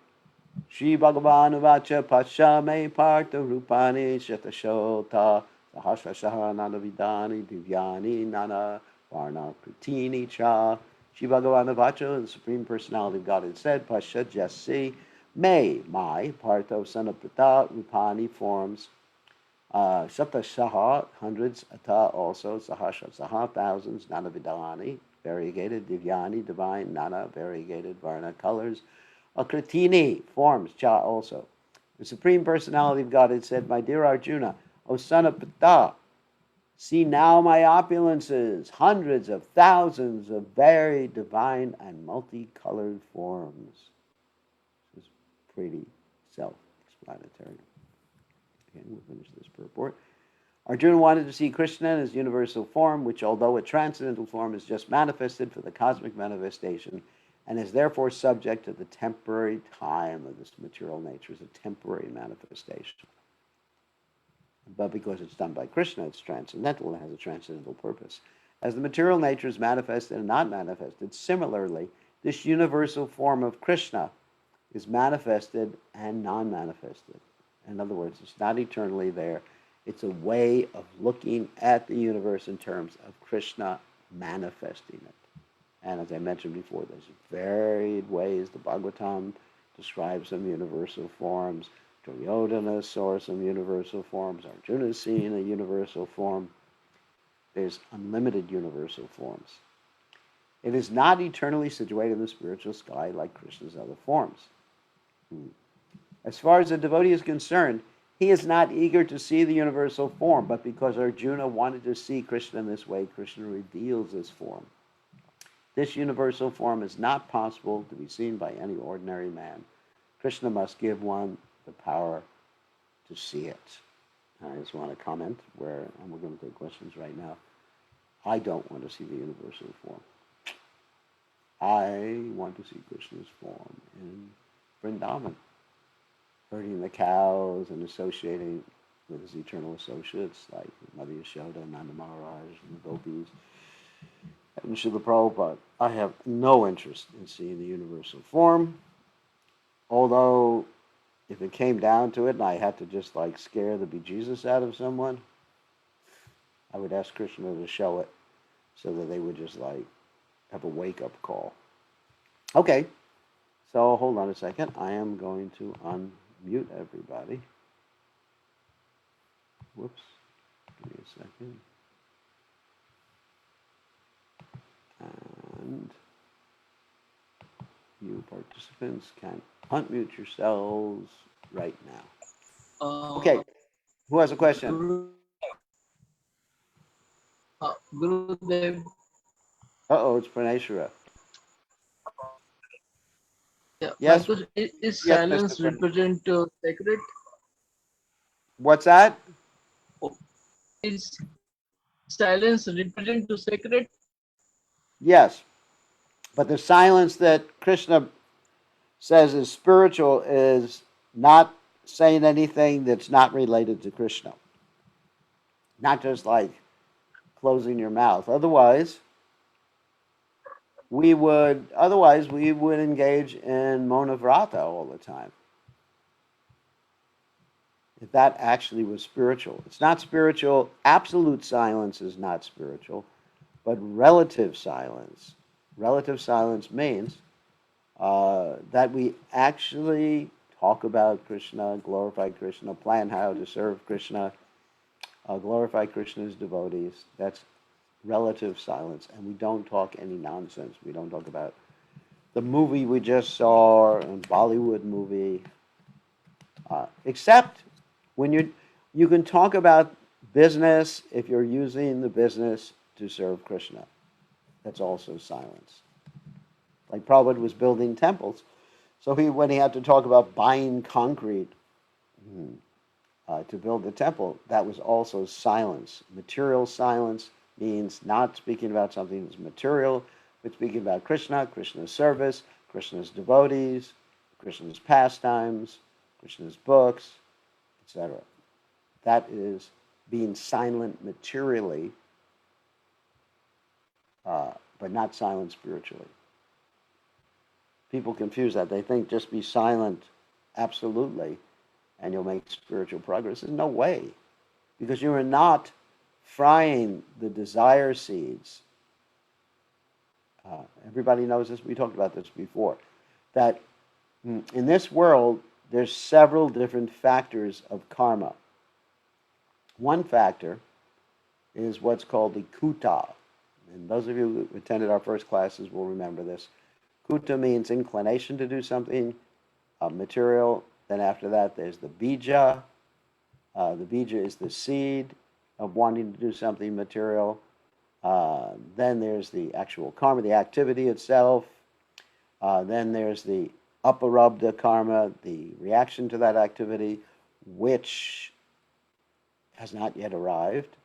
Shri Bhagavan Vacha Pasha Me Parta Rupani Shatashota Sahasrashaha Nana Vidani Divyani Nana Varna Kritini Cha. Shri Bhagavan Vacha, the Supreme Personality of God, had said, Pasha, just see, may, my, Partha, son of Prata, Rupani forms, Shatashaha, hundreds, Ata also, Sahasrasaha, thousands, Nana Vidani, variegated, Divyani, divine, Nana, variegated, Varna, colors, Akritini, forms, Cha also. The Supreme Personality of God had said, my dear Arjuna, O son of Pita, see now my opulences, hundreds of thousands of very divine and multicolored forms. This is pretty self-explanatory. Okay, we'll finish this purport. Arjuna wanted to see Krishna in his universal form, which, although a transcendental form, is just manifested for the cosmic manifestation, and is therefore subject to the temporary time of this material nature, as a temporary manifestation. But because it's done by Krishna, it's transcendental and has a transcendental purpose. As the material nature is manifested and not manifested, similarly, this universal form of Krishna is manifested and non-manifested. In other words, it's not eternally there. It's a way of looking at the universe in terms of Krishna manifesting it. And as I mentioned before, there's varied ways. The Bhagavatam describes some universal forms. Duryodhana saw some universal forms. Arjuna is seeing a universal form. There's unlimited universal forms. It is not eternally situated in the spiritual sky like Krishna's other forms. As far as the devotee is concerned, he is not eager to see the universal form, but because Arjuna wanted to see Krishna in this way, Krishna reveals this form. This universal form is not possible to be seen by any ordinary man. Krishna must give one the power to see it. I just want to comment and we're going to take questions right now. I don't want to see the universal form. I want to see Krishna's form in Vrindavan, herding the cows and associating with his eternal associates like Mother Yashoda, Nanda Maharaj, and the gopis, and Srila Prabhupada. I have no interest in seeing the universal form, although if it came down to it and I had to just like scare the bejesus out of someone, I would ask Krishna to show it so that they would just like have a wake-up call. Okay, so hold on a second. I am going to unmute everybody. Whoops, give me a second. And you participants can unmute yourselves right now. Okay, who has a question? Gurudev. Uh-oh, it's Praneshwara. Yeah, my Yes, question is yes, Mr. silence Praneshwara. represent sacred? What's that? Or is silence represent to sacred? Yes, but the silence that Krishna says is spiritual is not saying anything that's not related to Krishna. Not just like closing your mouth. Otherwise, we would engage in monavrata all the time. If that actually was spiritual. It's not spiritual. Absolute silence is not spiritual, but relative silence. Relative silence means that we actually talk about Krishna, glorify Krishna, plan how to serve Krishna, glorify Krishna's devotees. That's relative silence, and we don't talk any nonsense. We don't talk about the movie we just saw, a Bollywood movie, except when you can talk about business if you're using the business to serve Krishna. That's also silence. Like Prabhupada was building temples, so when he had to talk about buying concrete to build the temple, that was also silence. Material silence means not speaking about something that's material, but speaking about Krishna, Krishna's service, Krishna's devotees, Krishna's pastimes, Krishna's books, etc. That is being silent materially, but not silent spiritually. People confuse that. They think just be silent absolutely and you'll make spiritual progress. There's no way, because you are not frying the desire seeds. Everybody knows this. We talked about this before, that in this world, there's several different factors of karma. One factor is what's called the kuta. And those of you who attended our first classes will remember this. Kuta means inclination to do something material. Then after that, there's the bija. The bija is the seed of wanting to do something material. Then there's the actual karma, the activity itself. Then there's the aparabdha karma, the reaction to that activity, which has not yet arrived.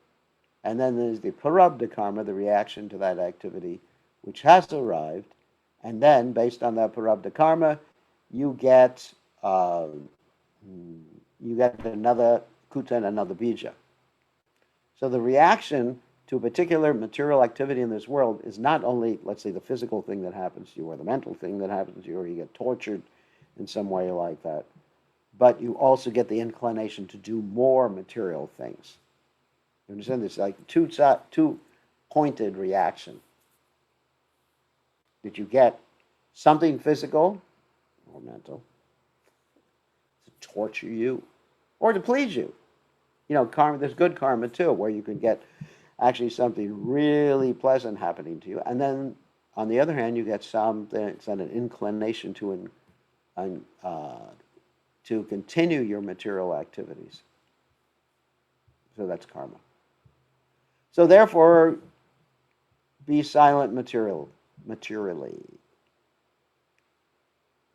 And then there's the parabdha karma, the reaction to that activity, which has arrived. And then, based on that parabdha karma, you get another kuta and another bija. So the reaction to a particular material activity in this world is not only, let's say, the physical thing that happens to you or the mental thing that happens to you or you get tortured in some way like that, but you also get the inclination to do more material things. You understand this? Like two pointed reaction. Did you get something physical or mental to torture you or to please you? You know, karma, there's good karma too, where you can get actually something really pleasant happening to you. And then on the other hand, you get something, it's an inclination to to continue your material activities. So that's karma. So therefore, be silent materially.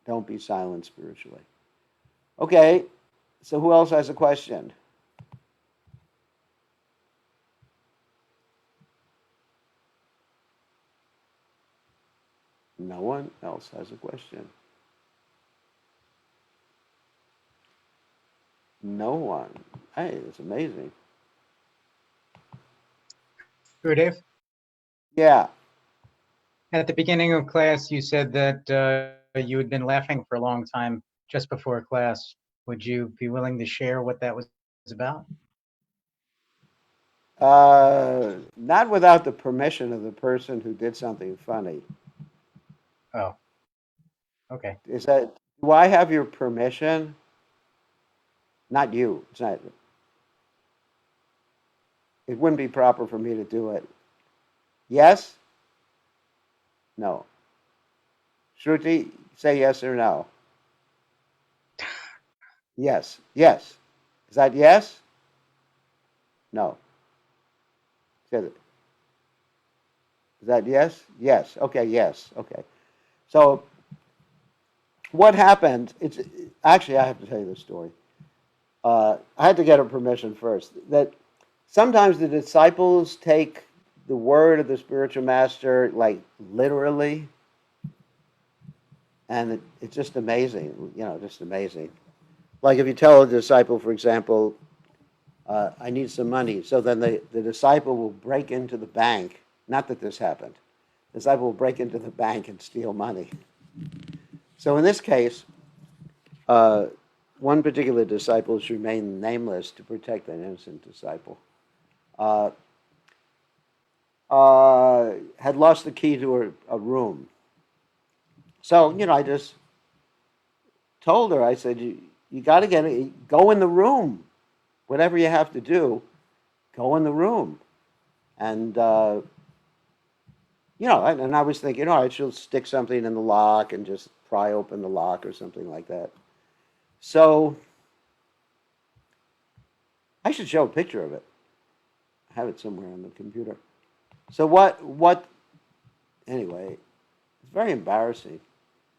Don't be silent spiritually. Okay, so who else has a question? No one else has a question. No one. Hey, it's amazing. Gurudev, Yeah. at the beginning of class, you said that you had been laughing for a long time just before class. Would you be willing to share what that was about? Not without the permission of the person who did something funny. Oh, okay. Is that, do I have your permission? Not you. It's not. It wouldn't be proper for me to do it. Yes? No. Shruti, say yes or no. Yes. Yes. Is that yes? No. Is that yes? Yes. Okay, yes. Okay. So what happened, it's actually, I have to tell you the story. I had to get her permission first. That sometimes the disciples take the word of the spiritual master like literally, and it's just amazing, just amazing. Like if you tell a disciple, for example, I need some money, so then the disciple will break into the bank. Not that this happened. The disciple will break into the bank and steal money. So in this case, one particular disciple has remained nameless to protect an innocent disciple. Had lost the key to a room. So, I just told her, I said, you got to go in the room. Whatever you have to do, go in the room. And, and I was thinking, all right, she'll stick something in the lock and just pry open the lock or something like that. So I should show a picture of it. I have it somewhere on the computer. So anyway, it's very embarrassing.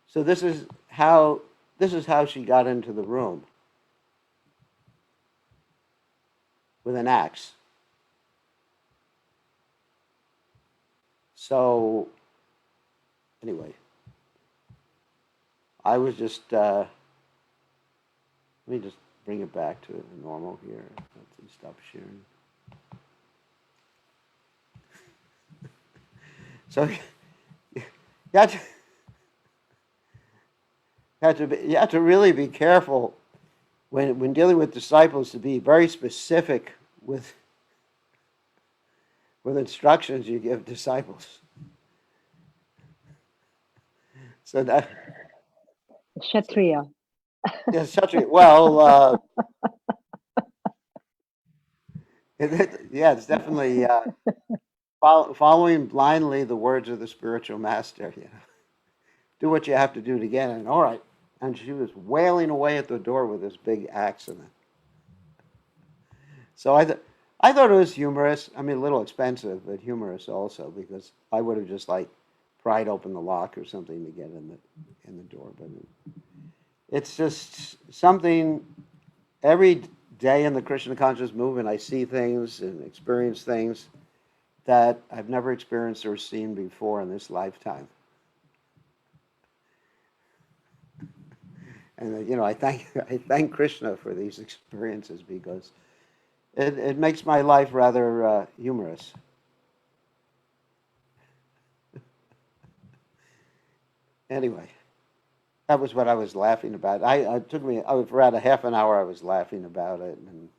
So this is how she got into the room with an axe. So anyway, I was just let me just bring it back to normal here. Let's stop sharing. So you have to really be careful when dealing with disciples to be very specific with instructions you give disciples. So that Kshatriya. yeah, well, it's definitely following blindly the words of the spiritual master. Do what you have to do to get in. All right. And she was wailing away at the door with this big axe in it. So I thought it was humorous. I mean, a little expensive, but humorous also, because I would have just like pried open the lock or something to get in the door. But it's just something. Every day in the Krishna conscious movement, I see things and experience things that I've never experienced or seen before in this lifetime. And I thank Krishna for these experiences because it makes my life rather humorous. Anyway, that was what I was laughing about. For about a half an hour I was laughing about it and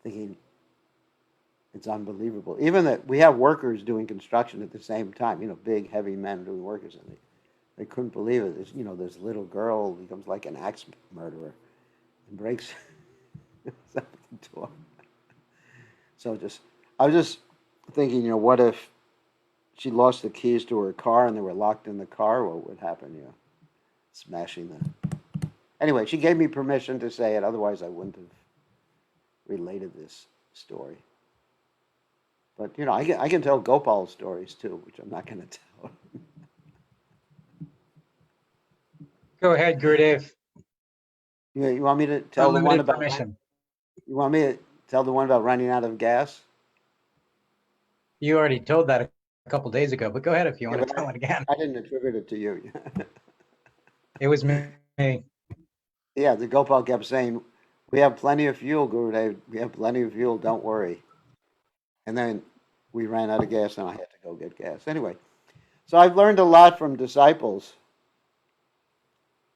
thinking it's unbelievable. Even that we have workers doing construction at the same time, big heavy men doing workers, and they couldn't believe it. This little girl becomes like an axe murderer and breaks the door. So I was just thinking, what if she lost the keys to her car and they were locked in the car? What would happen? Smashing the. Anyway, she gave me permission to say it. Otherwise, I wouldn't have related this story. But, I can tell Gopal stories too, which I'm not going to tell. Go ahead, Gurudev. You want me to tell the one Unlimited about permission. you want me to tell the one about running out of gas? You already told that a couple days ago, but go ahead if you Yeah, want to but tell it again. I didn't attribute it to you. It was me. Yeah, the Gopal kept saying, "We have plenty of fuel, Gurudev. We have plenty of fuel. Don't worry." And then we ran out of gas, and I had to go get gas. Anyway, so I've learned a lot from disciples.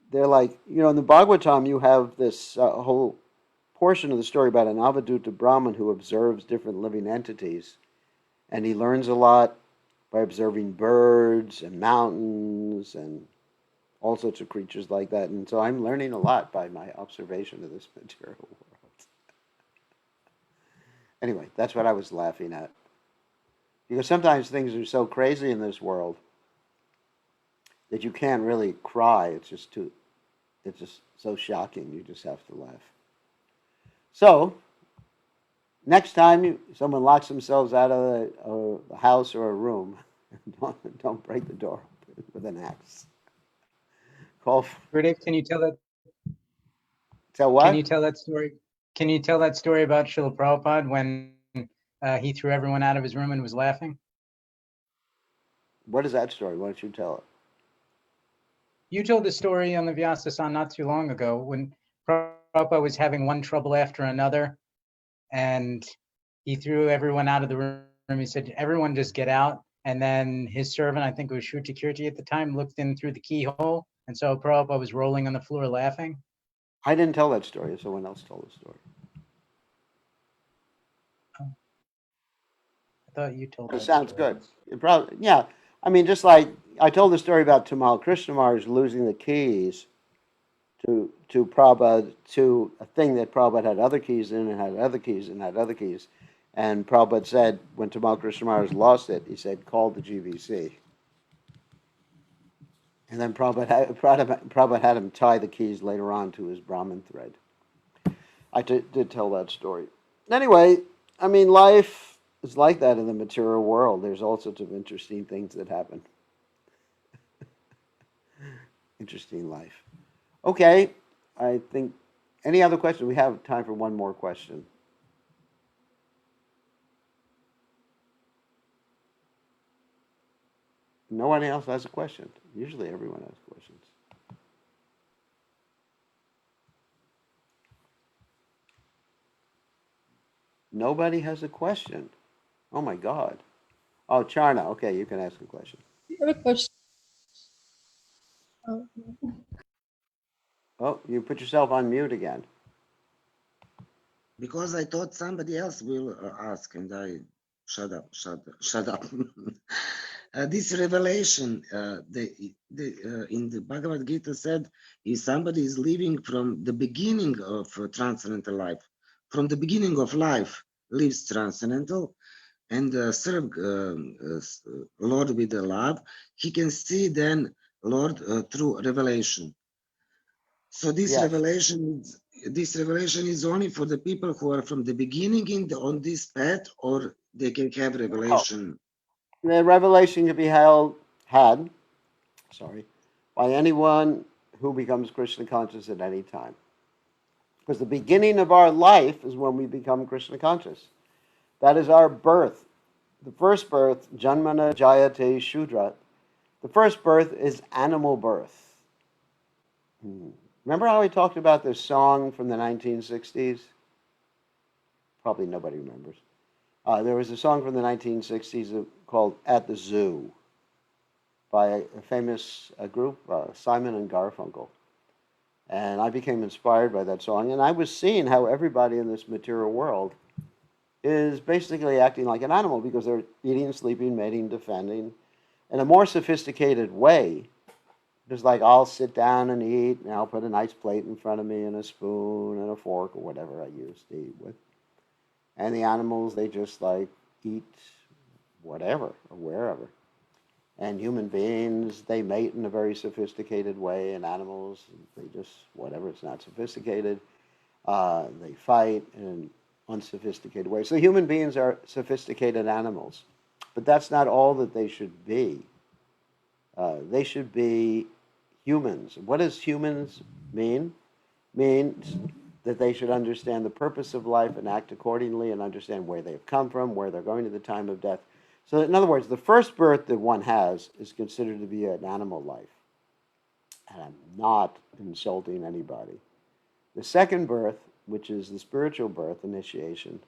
They're like, in the Bhagavatam, you have this whole portion of the story about an Avaduta Brahmin who observes different living entities. And he learns a lot by observing birds and mountains and all sorts of creatures like that. And so I'm learning a lot by my observation of this material world. Anyway, that's what I was laughing at. Because sometimes things are so crazy in this world that you can't really cry. It's just so shocking. You just have to laugh. So, next time someone locks themselves out of the house or a room, don't break the door with an axe. Gurudev, can you tell that? Tell what? Can you tell that story? Can you tell that story about Srila Prabhupada when he threw everyone out of his room and was laughing? What is that story? Why don't you tell it? You told the story on the Vyasa-san not too long ago when Prabhupada was having one trouble after another, and he threw everyone out of the room. He said, "Everyone just get out." And then his servant, I think it was Shruti Kirti at the time, looked in through the keyhole, and so Prabhupada was rolling on the floor laughing. I didn't tell that story. Someone else told the story. I thought you told It that sounds story. good. It probably, yeah. I mean, just like I told the story about Tamal Krishnamars losing the keys to Prabhupada, to a thing that Prabhupada had other keys in and had other keys and had other keys. And Prabhupada said, when Tamal Krishnamars lost it, he said, call the GVC. And then Prabhupada had him tie the keys later on to his Brahmin thread. I did tell that story. Anyway, I mean, life is like that in the material world. There's all sorts of interesting things that happen. Interesting life. Okay, I think, any other questions? We have time for one more question. No one else has a question. Usually everyone has questions. Nobody has a question. Oh my God. Oh, Charna, okay, you can ask a question. I have a question. Uh, Oh, you put yourself on mute again. Because I thought somebody else will ask, and I shut up. This revelation, in the Bhagavad Gita said, if somebody is living from the beginning of transcendental life, from the beginning of life, lives transcendental, and serve Lord with the love, he can see then Lord through revelation. So this Yes. revelation is only for the people who are from the beginning on this path, or they can have revelation. The revelation can be had by anyone who becomes Krishna conscious at any time. Because the beginning of our life is when we become Krishna conscious. That is our birth. The first birth, Janmana Jayate Shudra, the first birth is animal birth. Remember how we talked about this song from the 1960s? Probably nobody remembers. There was a song from the 1960s called At the Zoo by a famous group, Simon and Garfunkel. And I became inspired by that song. And I was seeing how everybody in this material world is basically acting like an animal because they're eating, sleeping, mating, defending in a more sophisticated way. Just like I'll sit down and eat, and I'll put a nice plate in front of me and a spoon and a fork or whatever I use to eat with. And the animals, they just like eat whatever or wherever. And human beings, they mate in a very sophisticated way, and animals, they just, whatever, it's not sophisticated. They fight in an unsophisticated way. So human beings are sophisticated animals. But that's not all that they should be. They should be humans. What does humans mean? Means that they should understand the purpose of life and act accordingly and understand where they've come from, where they're going to the time of death. So in other words, the first birth that one has is considered to be an animal life. And I'm not insulting anybody. The second birth, which is the spiritual birth, initiation,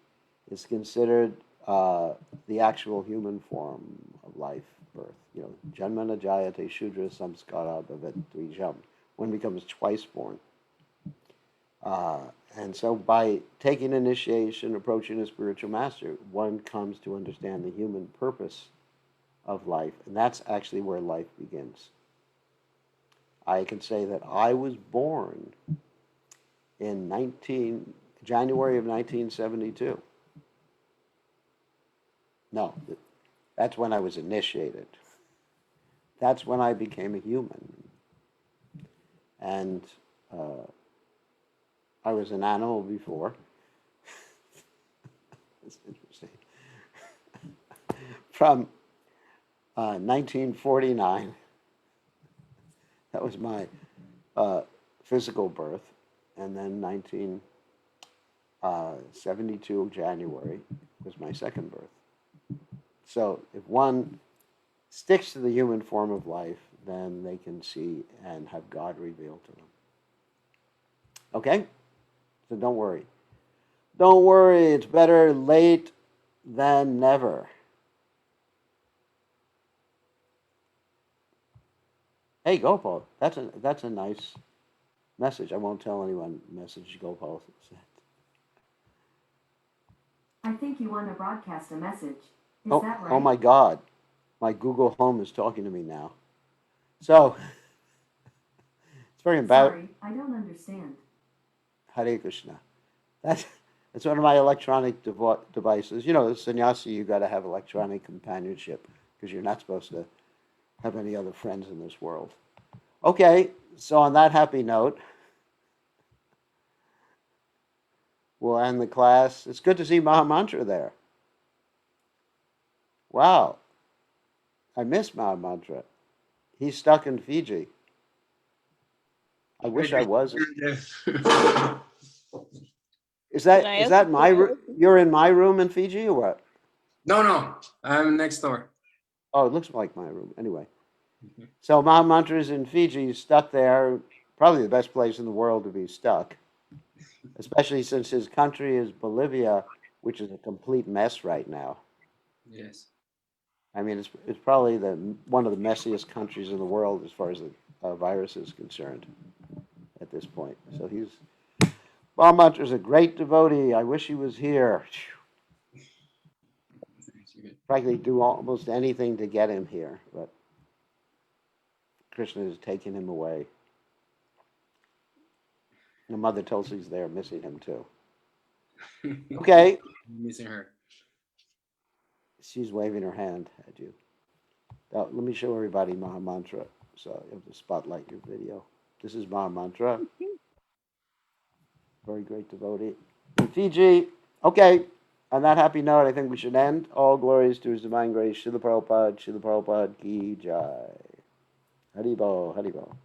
is considered the actual human form of life, birth. You know, Janmana Jayate Shudra Samskara Bhavet Dvijam. One becomes twice born. And so by taking initiation, approaching a spiritual master, one comes to understand the human purpose of life. And that's actually where life begins. I can say that I was born in January of 1972. No, that's when I was initiated. That's when I became a human. And I was an animal before. That's interesting. From 1949, that was my physical birth, and then 1972 January was my second birth. So if one sticks to the human form of life, then they can see and have God revealed to them. Okay? So don't worry. Don't worry, it's better late than never. Hey, Gopal, that's a nice message. I won't tell anyone message Gopal sent. I think you want to broadcast a message. Is Oh, that right? oh my God. My Google Home is talking to me now. So, it's very embarrassing. Sorry, I don't understand. Hare Krishna. That's one of my electronic devices. You know, as sannyasi, you got to have electronic companionship because you're not supposed to have any other friends in this world. Okay, so on that happy note, we'll end the class. It's good to see Mahamantra there. Wow, I miss Mahamantra. He's stuck in Fiji. I wish I wasn't. Is that my room? You're in my room in Fiji or what? No, I'm next door. Oh, it looks like my room. Anyway. So Mahamantra is in Fiji. He's stuck there. Probably the best place in the world to be stuck. Especially since his country is Bolivia, which is a complete mess right now. Yes. I mean, it's probably one of the messiest countries in the world as far as the virus is concerned at this point. So Mahamantra is a great devotee. I wish he was here. Frankly, do almost anything to get him here, but Krishna is taking him away. And Mother Tulsi's there, missing him too. Okay. Missing her. She's waving her hand at you. Now, let me show everybody Mahamantra. So you have to spotlight your video. This is Mahamantra. Very great devotee. In Fiji. Okay. On that happy note, I think we should end. All glories to His Divine Grace. Srila Prabhupada ki jai. Haribo, Haribo.